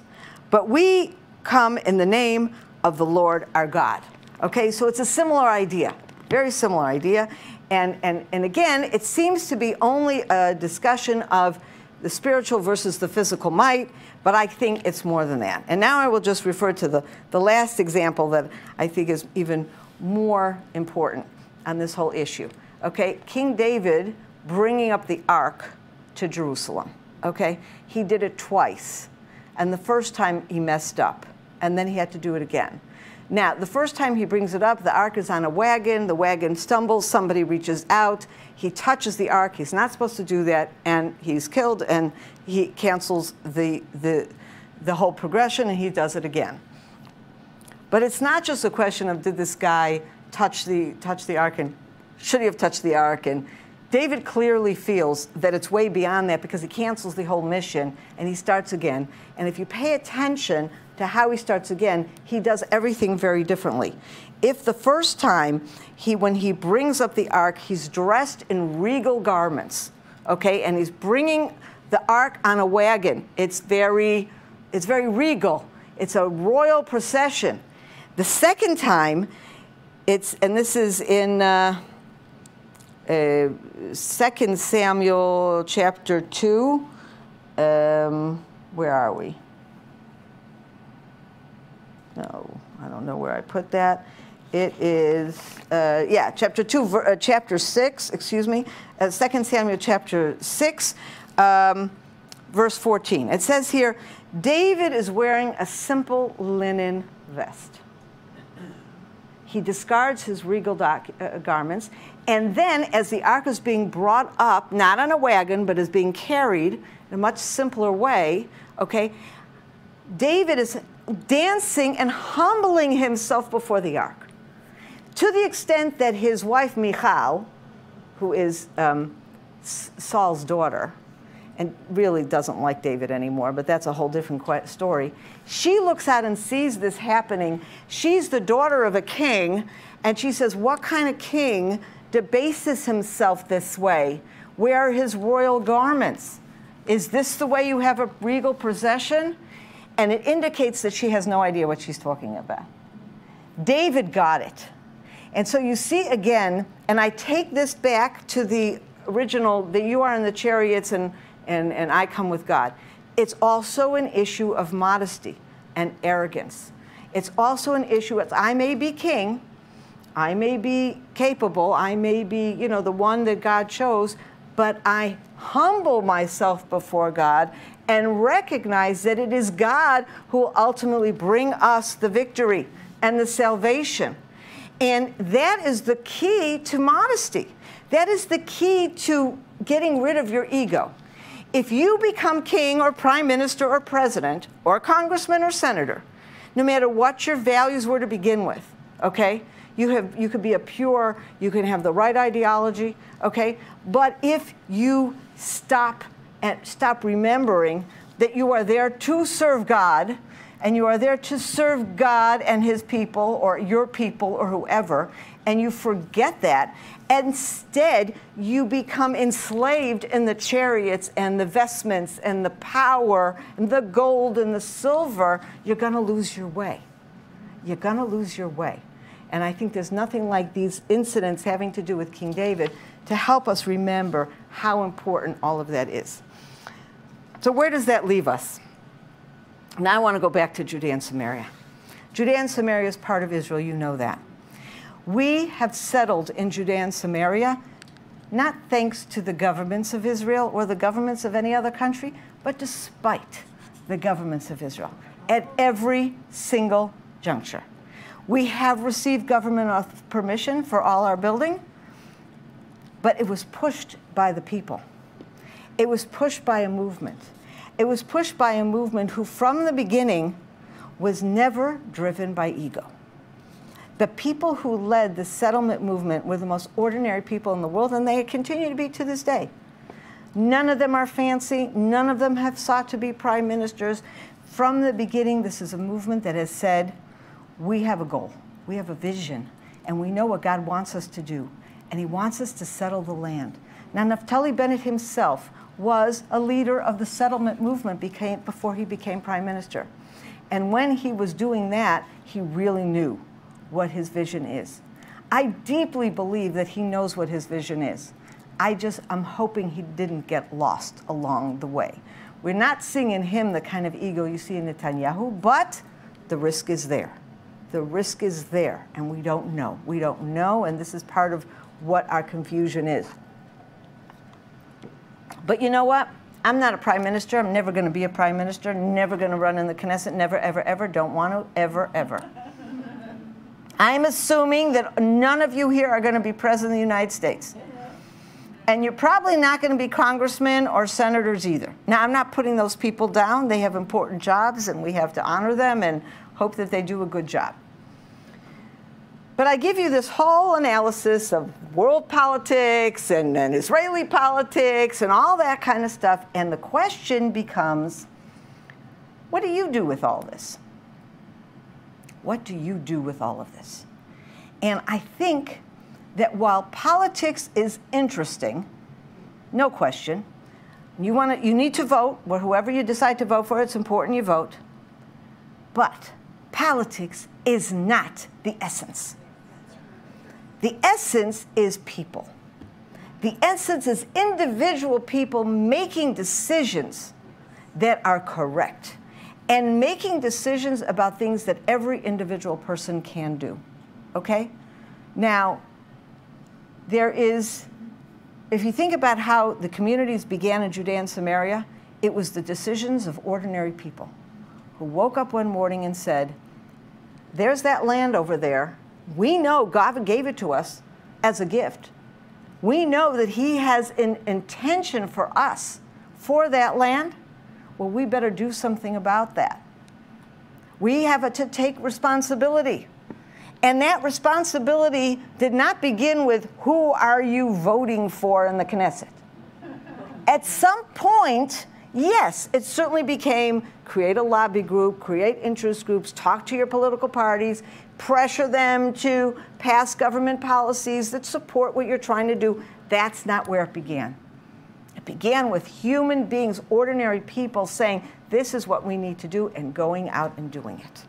but we come in the name of the Lord our God. Okay, so it's a similar idea, very similar idea. And again, it seems to be only a discussion of the spiritual versus the physical might, but I think it's more than that. And now I will just refer to the last example that I think is even more important on this whole issue. Okay, King David bringing up the ark to Jerusalem. Okay, he did it twice. And the first time he messed up, and then he had to do it again. Now, the first time he brings it up, the ark is on a wagon, the wagon stumbles, somebody reaches out, he touches the ark, he's not supposed to do that, and he's killed, and he cancels the whole progression, and he does it again. But it's not just a question of, did this guy touch the ark, and should he have touched the ark? And David clearly feels that it's way beyond that, because he cancels the whole mission, and he starts again. And if you pay attention to how he starts again, he does everything very differently. If the first time, when he brings up the ark, he's dressed in regal garments, okay, and he's bringing the ark on a wagon. It's very regal. It's a royal procession. The second time, and this is in 2 Samuel chapter 2. Where are we? No, I don't know where I put that. It is, chapter 2, chapter 6, excuse me, 2 Samuel chapter 6, verse 14. It says here, David is wearing a simple linen vest. He discards his regal garments, and then as the ark is being brought up, not on a wagon, but is being carried in a much simpler way, okay, David is dancing and humbling himself before the ark, to the extent that his wife Michal, who is Saul's daughter, and really doesn't like David anymore, but that's a whole different story. She looks out and sees this happening. She's the daughter of a king, and she says, what kind of king debases himself this way? Where are his royal garments? Is this the way you have a regal procession? And it indicates that she has no idea what she's talking about. David got it. And so you see again, and I take this back to the original, that you are in the chariots and I come with God. It's also an issue of modesty and arrogance. It's also an issue of, I may be king, I may be capable, I may be, you know, the one that God chose, but I humble myself before God and recognize that it is God who will ultimately bring us the victory and the salvation. And that is the key to modesty. That is the key to getting rid of your ego. If you become king or prime minister or president or congressman or senator, no matter what your values were to begin with, okay, you could be a pure, you can have the right ideology, okay, but if you stop remembering that you are there to serve God, and you are there to serve God and his people, or your people, or whoever, and you forget that, instead you become enslaved in the chariots and the vestments and the power and the gold and the silver, you're going to lose your way. You're going to lose your way. And I think there's nothing like these incidents having to do with King David to help us remember how important all of that is. So where does that leave us? Now I want to go back to Judea and Samaria. Judea and Samaria is part of Israel, you know that. We have settled in Judea and Samaria, not thanks to the governments of Israel or the governments of any other country, but despite the governments of Israel at every single juncture. We have received government permission for all our building, but it was pushed by the people. It was pushed by a movement. It was pushed by a movement who from the beginning was never driven by ego. The people who led the settlement movement were the most ordinary people in the world, and they continue to be to this day. None of them are fancy. None of them have sought to be prime ministers. From the beginning, this is a movement that has said, we have a goal, we have a vision, and we know what God wants us to do, and he wants us to settle the land. Now, Naphtali Bennett himself was a leader of the settlement movement before he became prime minister. And when he was doing that, he really knew what his vision is. I deeply believe that he knows what his vision is. I'm hoping he didn't get lost along the way. We're not seeing in him the kind of ego you see in Netanyahu, but the risk is there. The risk is there, and we don't know. We don't know, and this is part of what our confusion is. But you know what? I'm not a prime minister. I'm never going to be a prime minister, never going to run in the Knesset, never, ever, ever, don't want to, ever, ever. I'm assuming that none of you here are going to be president of the United States. And you're probably not going to be congressmen or senators either. Now, I'm not putting those people down. They have important jobs, and we have to honor them and hope that they do a good job. But I give you this whole analysis of world politics and Israeli politics and all that kind of stuff. And the question becomes, what do you do with all this? What do you do with all of this? And I think that while politics is interesting, no question, you need to vote, or whoever you decide to vote for, it's important you vote. But politics is not the essence. The essence is people. The essence is individual people making decisions that are correct and making decisions about things that every individual person can do, okay? Now, if you think about how the communities began in Judea and Samaria, it was the decisions of ordinary people who woke up one morning and said, there's that land over there. We know God gave it to us as a gift. We know that he has an intention for us for that land. Well, we better do something about that. We have to take responsibility. And that responsibility did not begin with who are you voting for in the Knesset. At some point, yes, it certainly became create a lobby group, create interest groups, talk to your political parties, pressure them to pass government policies that support what you're trying to do. That's not where it began. It began with human beings, ordinary people saying, this is what we need to do, and going out and doing it.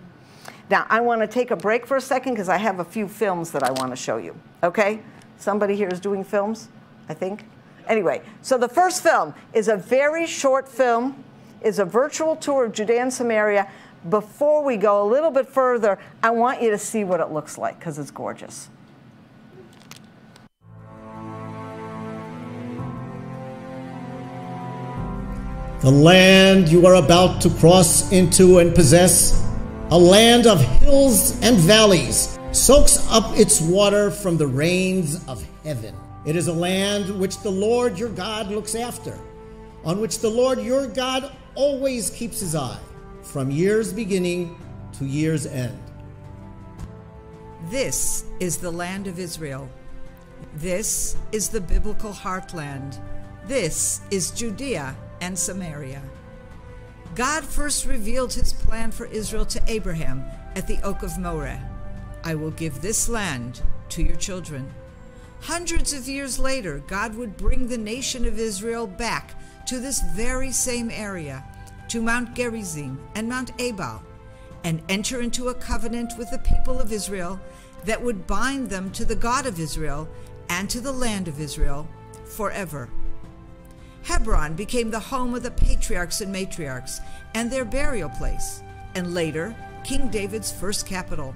Now, I want to take a break for a second because I have a few films that I want to show you, okay? Somebody here is doing films, I think. Anyway, so the first film is a very short film, is a virtual tour of Judea and Samaria. Before we go a little bit further, I want you to see what it looks like because it's gorgeous. The land you are about to cross into and possess, a land of hills and valleys, soaks up its water from the rains of heaven. It is a land which the Lord your God looks after, on which the Lord your God always keeps his eye, from year's beginning to year's end. This is the land of Israel. This is the biblical heartland. This is Judea and Samaria. God first revealed his plan for Israel to Abraham at the Oak of Moreh. I will give this land to your children. Hundreds of years later, God would bring the nation of Israel back to this very same area, to Mount Gerizim and Mount Ebal, and enter into a covenant with the people of Israel that would bind them to the God of Israel and to the land of Israel forever. Hebron became the home of the patriarchs and matriarchs and their burial place, and later King David's first capital.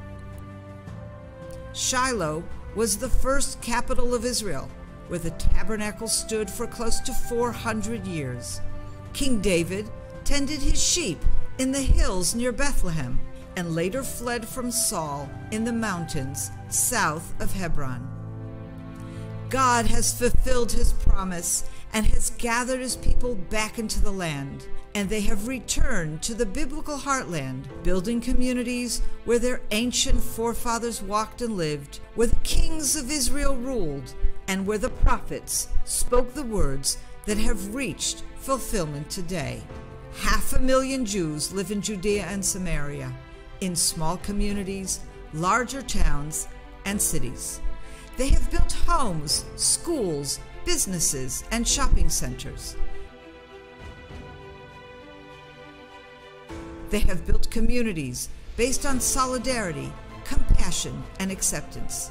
Shiloh was the first capital of Israel, where the tabernacle stood for close to 400 years. King David tended his sheep in the hills near Bethlehem and later fled from Saul in the mountains south of Hebron. God has fulfilled his promise and has gathered his people back into the land, and they have returned to the biblical heartland, building communities where their ancient forefathers walked and lived, where the kings of Israel ruled, and where the prophets spoke the words that have reached fulfillment today. 500,000 Jews live in Judea and Samaria, in small communities, larger towns, and cities. They have built homes, schools, businesses, and shopping centers. They have built communities based on solidarity, compassion, and acceptance.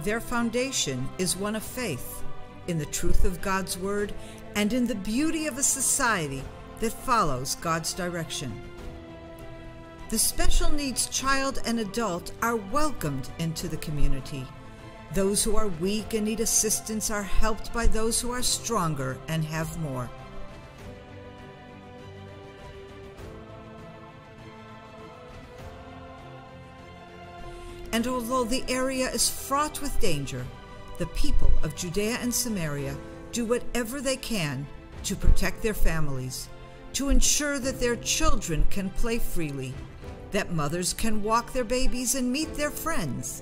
Their foundation is one of faith in the truth of God's word and in the beauty of a society that follows God's direction. The special needs child and adult are welcomed into the community. Those who are weak and need assistance are helped by those who are stronger and have more. And although the area is fraught with danger, the people of Judea and Samaria do whatever they can to protect their families, to ensure that their children can play freely, that mothers can walk their babies and meet their friends,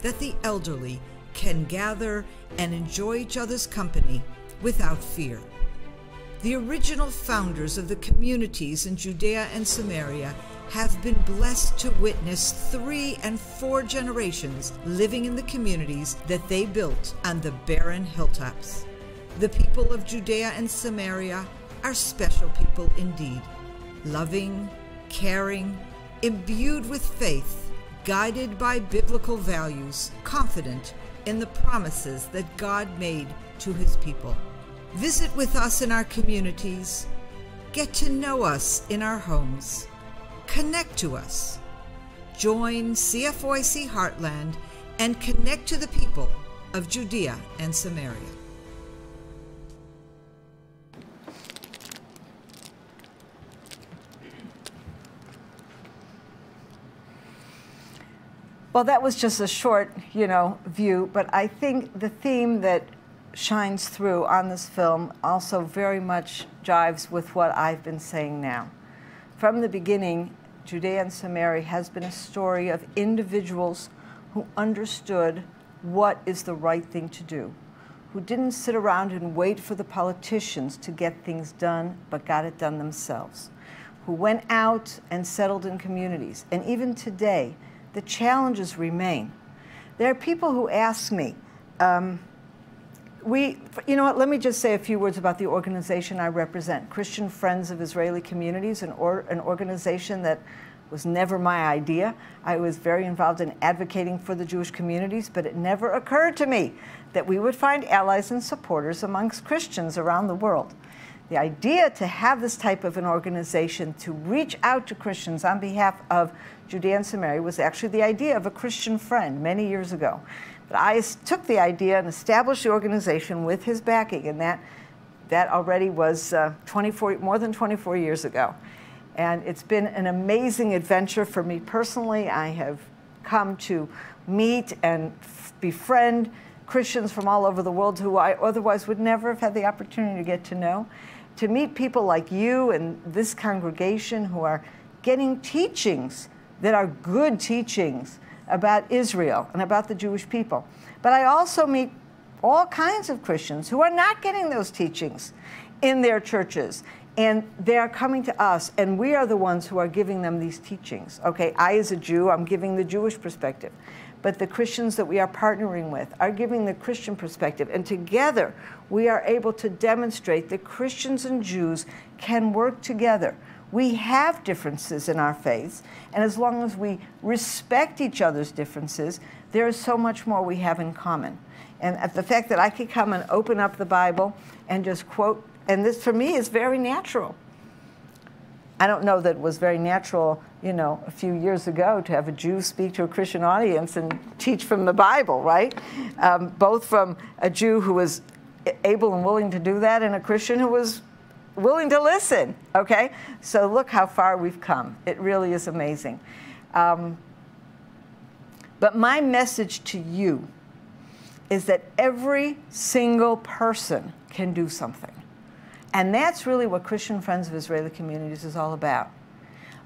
that the elderly can gather and enjoy each other's company without fear. The original founders of the communities in Judea and Samaria have been blessed to witness 3 and 4 generations living in the communities that they built on the barren hilltops. The people of Judea and Samaria are special people indeed, loving, caring, imbued with faith, guided by biblical values, confident in the promises that God made to his people. Visit with us in our communities. Get to know us in our homes. Connect to us. Join CFOIC Heartland and connect to the people of Judea and Samaria. Well, that was just a short, view, but I think the theme that shines through on this film also very much jives with what I've been saying now. From the beginning, Judea and Samaria has been a story of individuals who understood what is the right thing to do, who didn't sit around and wait for the politicians to get things done, but got it done themselves, who went out and settled in communities. And even today, the challenges remain. There are people who ask me, let me just say a few words about the organization I represent, Christian Friends of Israeli Communities, an organization that was never my idea. I was very involved in advocating for the Jewish communities, but it never occurred to me that we would find allies and supporters amongst Christians around the world. The idea to have this type of an organization to reach out to Christians on behalf of Judea and Samaria was actually the idea of a Christian friend many years ago. But I took the idea and established the organization with his backing, and that already was more than 24 years ago. And it's been an amazing adventure for me personally. I have come to meet and befriend Christians from all over the world who I otherwise would never have had the opportunity to get to know. To meet people like you and this congregation who are getting teachings that are good teachings about Israel and about the Jewish people. But I also meet all kinds of Christians who are not getting those teachings in their churches. And they are coming to us, and we are the ones who are giving them these teachings. Okay, I as a Jew, I'm giving the Jewish perspective. But the Christians that we are partnering with are giving the Christian perspective. And together, we are able to demonstrate that Christians and Jews can work together. We have differences in our faiths, and as long as we respect each other's differences, there is so much more we have in common. And the fact that I could come and open up the Bible and just quote, and this for me is very natural. I don't know that it was very natural, you know, a few years ago to have a Jew speak to a Christian audience and teach from the Bible, right? Both from a Jew who was able and willing to do that and a Christian who was willing to listen, okay? So look how far we've come. It really is amazing. But my message to you is that every single person can do something. And that's really what Christian Friends of Israeli Communities is all about.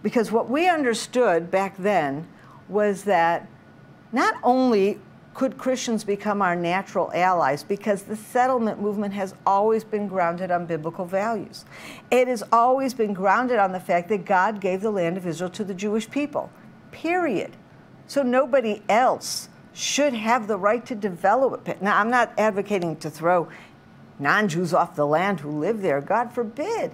Because what we understood back then was that not only could Christians become our natural allies, because the settlement movement has always been grounded on biblical values. It has always been grounded on the fact that God gave the land of Israel to the Jewish people, period. So nobody else should have the right to develop it. Now, I'm not advocating to throw non-Jews off the land who live there, God forbid.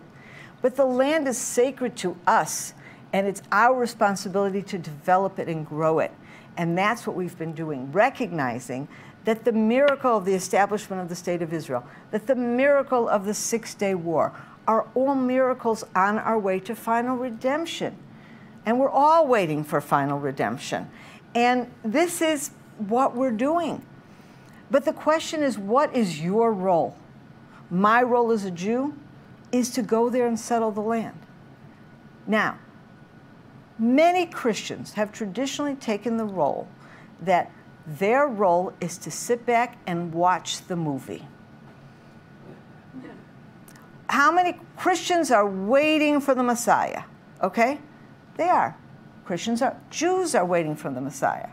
But the land is sacred to us, and it's our responsibility to develop it and grow it. And that's what we've been doing, recognizing that the miracle of the establishment of the State of Israel, that the miracle of the Six-Day War, are all miracles on our way to final redemption. And we're all waiting for final redemption. And this is what we're doing. But the question is, what is your role? My role as a Jew is to go there and settle the land. Now, many Christians have traditionally taken the role that their role is to sit back and watch the movie. How many Christians are waiting for the Messiah? Okay? They are. Jews are waiting for the Messiah.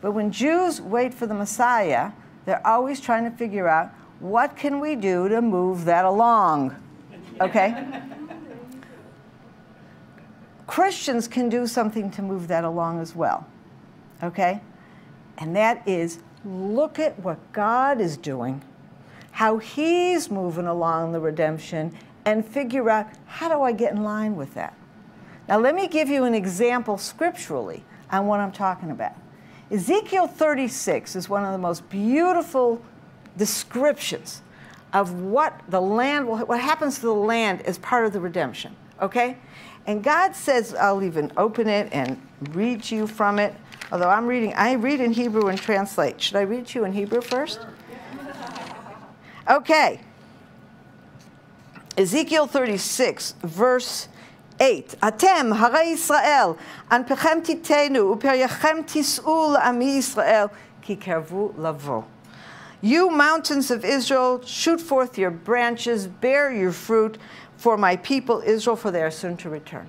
But when Jews wait for the Messiah, they're always trying to figure out, what can we do to move that along? Okay? Christians can do something to move that along as well, okay? And that is, look at what God is doing, how He's moving along the redemption, and figure out, how do I get in line with that? Now, let me give you an example scripturally on what I'm talking about. Ezekiel 36 is one of the most beautiful descriptions of what the land will, what happens to the land as part of the redemption, okay? And God says, I'll even open it and read to you from it. Although I read in Hebrew and translate. Should I read to you in Hebrew first? Okay. Ezekiel 36, verse 8. Atem, haray Yisrael, anpechem titenu, uperyachem tis'u l'ami Yisrael, ki kervu lavo. You mountains of Israel, shoot forth your branches, bear your fruit, for my people Israel, for they are soon to return.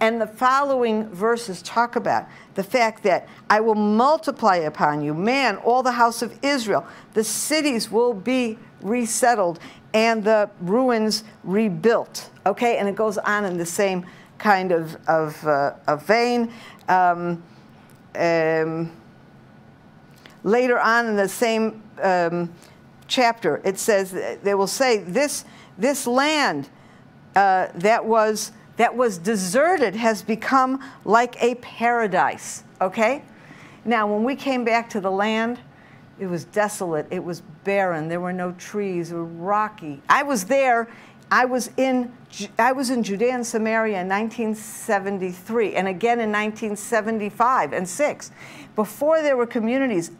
And the following verses talk about the fact that I will multiply upon you, man, all the house of Israel. The cities will be resettled and the ruins rebuilt. Okay, and it goes on in the same kind of vein. Later on in the same chapter, it says, they will say, this land that was deserted has become like a paradise, okay? Now, when we came back to the land, it was desolate, it was barren, there were no trees, it was rocky. I was there, I was in Judea and Samaria in 1973, and again in 1975 and 6. Before there were communities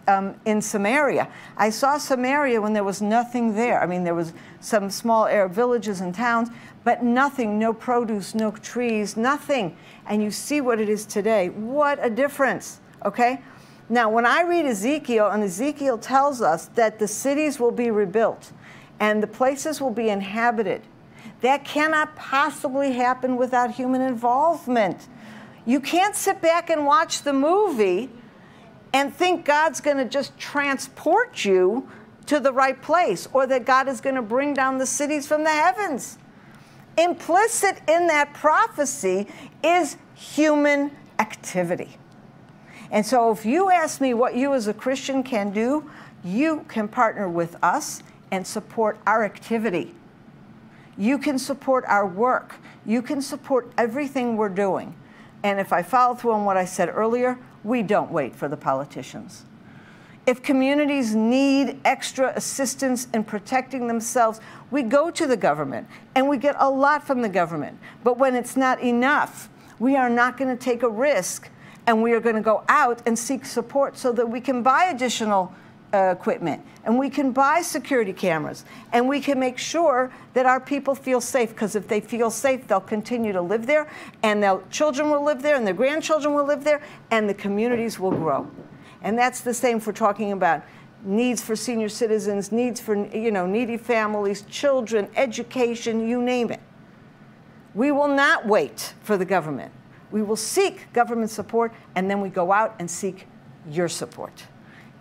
in Samaria. I saw Samaria when there was nothing there. I mean, there was some small Arab villages and towns, but nothing, no produce, no trees, nothing. And you see what it is today. What a difference, okay? Now, when I read Ezekiel, and Ezekiel tells us that the cities will be rebuilt and the places will be inhabited, that cannot possibly happen without human involvement. You can't sit back and watch the movie and think God's going to just transport you to the right place, or that God is going to bring down the cities from the heavens. Implicit in that prophecy is human activity. And so if you ask me what you as a Christian can do, you can partner with us and support our activity. You can support our work. You can support everything we're doing. And if I follow through on what I said earlier, we don't wait for the politicians. If communities need extra assistance in protecting themselves, we go to the government, and we get a lot from the government. But when it's not enough, we are not going to take a risk, and we are going to go out and seek support so that we can buy additional equipment, and we can buy security cameras, and we can make sure that our people feel safe, because if they feel safe, they'll continue to live there, and their children will live there, and their grandchildren will live there, and the communities will grow. And that's the same for talking about needs for senior citizens, needs for needy families, children, education, you name it. We will not wait for the government. We will seek government support, and then we go out and seek your support.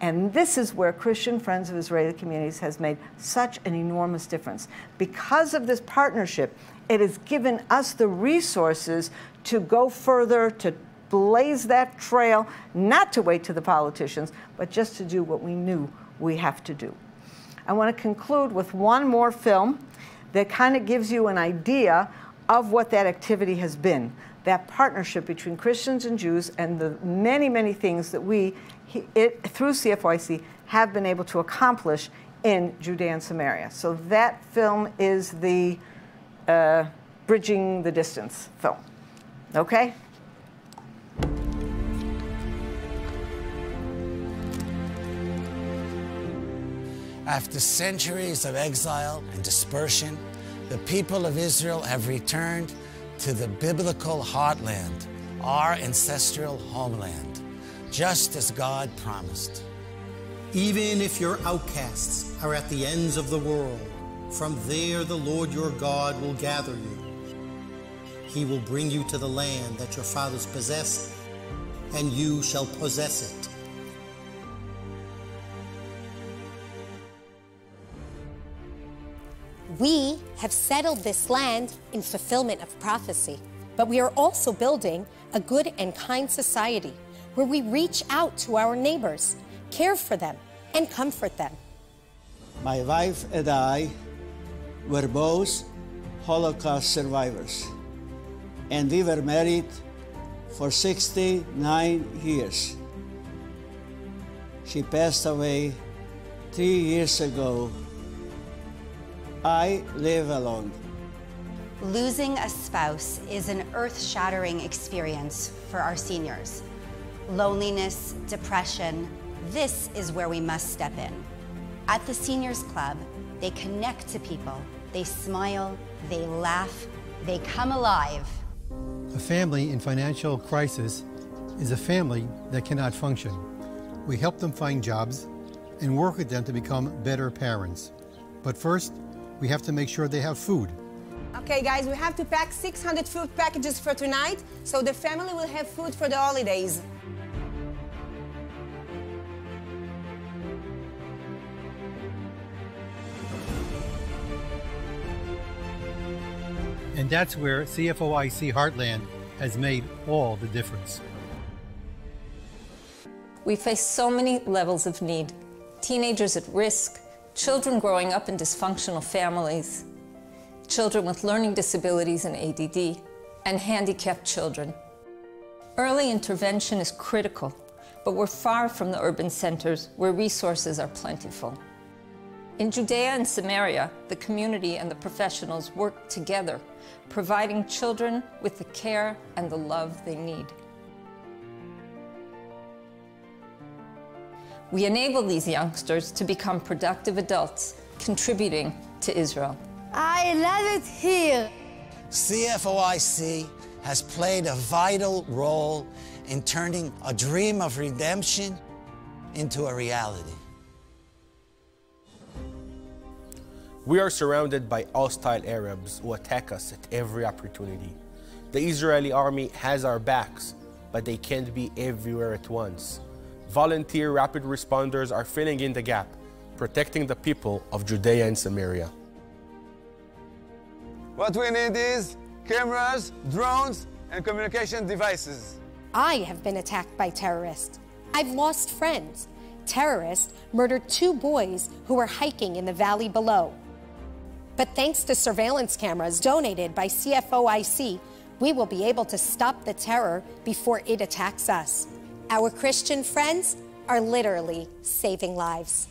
And this is where Christian Friends of Israeli Communities has made such an enormous difference. Because of this partnership, it has given us the resources to go further, to blaze that trail, not to wait to the politicians, but just to do what we knew we have to do. I want to conclude with one more film that kind of gives you an idea of what that activity has been, that partnership between Christians and Jews, and the many, many things that we, through CFOIC, have been able to accomplish in Judea and Samaria. So that film is the Bridging the Distance film. Okay? After centuries of exile and dispersion, the people of Israel have returned to the biblical heartland, our ancestral homeland, just as God promised. Even if your outcasts are at the ends of the world, from there the Lord your God will gather you. He will bring you to the land that your fathers possessed, and you shall possess it. We have settled this land in fulfillment of prophecy, but we are also building a good and kind society where we reach out to our neighbors, care for them, and comfort them. My wife and I were both Holocaust survivors, and we were married for 69 years. She passed away 3 years ago. I live alone. Losing a spouse is an earth-shattering experience for our seniors. Loneliness, depression, this is where we must step in. At the Seniors Club, they connect to people. They smile, they laugh, they come alive. A family in financial crisis is a family that cannot function. We help them find jobs and work with them to become better parents. But first, we have to make sure they have food. Okay, guys, we have to pack 600 food packages for tonight, so the family will have food for the holidays. And that's where CFOIC Heartland has made all the difference. We face so many levels of need. Teenagers at risk, children growing up in dysfunctional families, children with learning disabilities and ADD, and handicapped children. Early intervention is critical, but we're far from the urban centers where resources are plentiful. In Judea and Samaria, the community and the professionals work together, providing children with the care and the love they need. We enable these youngsters to become productive adults, contributing to Israel. I love it here. CFOIC has played a vital role in turning a dream of redemption into a reality. We are surrounded by hostile Arabs who attack us at every opportunity. The Israeli army has our backs, but they can't be everywhere at once. Volunteer rapid responders are filling in the gap, protecting the people of Judea and Samaria. What we need is cameras, drones, and communication devices. I have been attacked by terrorists. I've lost friends. Terrorists murdered 2 boys who were hiking in the valley below. But thanks to surveillance cameras donated by CFOIC, we will be able to stop the terror before it attacks us. Our Christian friends are literally saving lives.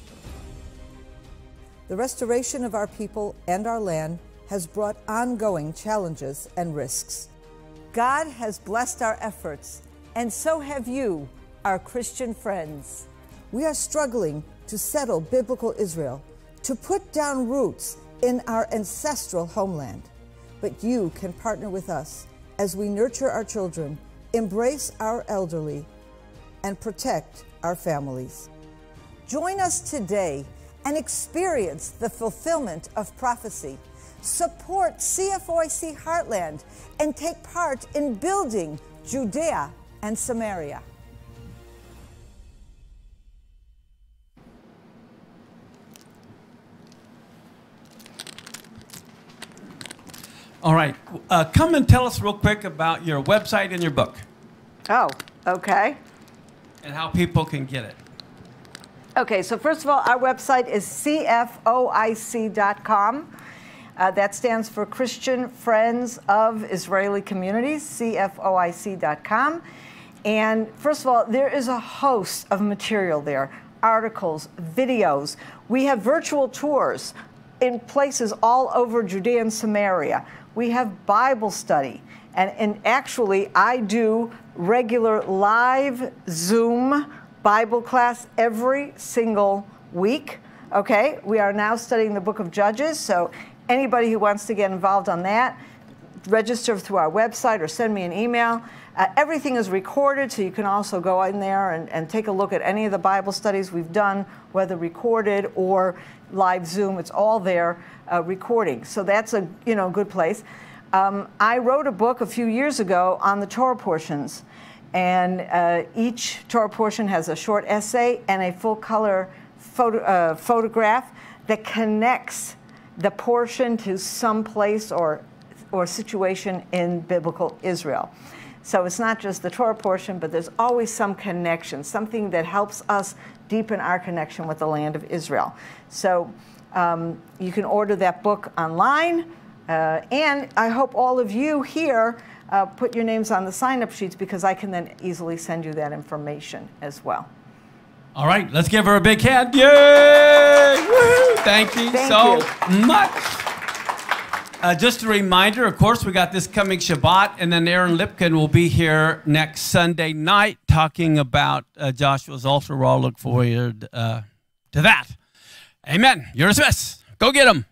The restoration of our people and our land has brought ongoing challenges and risks. God has blessed our efforts, and so have you, our Christian friends. We are struggling to settle biblical Israel, to put down roots in our ancestral homeland. But you can partner with us as we nurture our children, embrace our elderly, and protect our families. Join us today and experience the fulfillment of prophecy. Support CFOIC Heartland and take part in building Judea and Samaria. All right, come and tell us real quick about your website and your book. Oh, okay. And how people can get it. Okay, so first of all, our website is CFOIC.com. That stands for Christian Friends of Israeli Communities, CFOIC.com. And first of all, there is a host of material there, articles, videos. We have virtual tours in places all over Judea and Samaria. We have Bible study. And actually, I do regular live Zoom Bible class every single week. Okay, we are now studying the book of Judges, so anybody who wants to get involved on that, register through our website or send me an email. Everything is recorded, so you can also go in there and take a look at any of the Bible studies we've done, whether recorded or live Zoom. It's all there recording. So that's a good place. I wrote a book a few years ago on the Torah portions, and each Torah portion has a short essay and a full-color photograph that connects the portion to some place or situation in biblical Israel. So it's not just the Torah portion, but there's always some connection, something that helps us deepen our connection with the land of Israel. So you can order that book online, and I hope all of you here put your names on the sign-up sheets, because I can then easily send you that information as well. All right, let's give her a big hand. Yay! Woo-hoo! Thank you so much. Just a reminder, of course, we got this coming Shabbat, and then Aaron Lipkin will be here next Sunday night talking about Joshua's altar. We'll all look forward to that. Amen. You're dismissed. Go get them.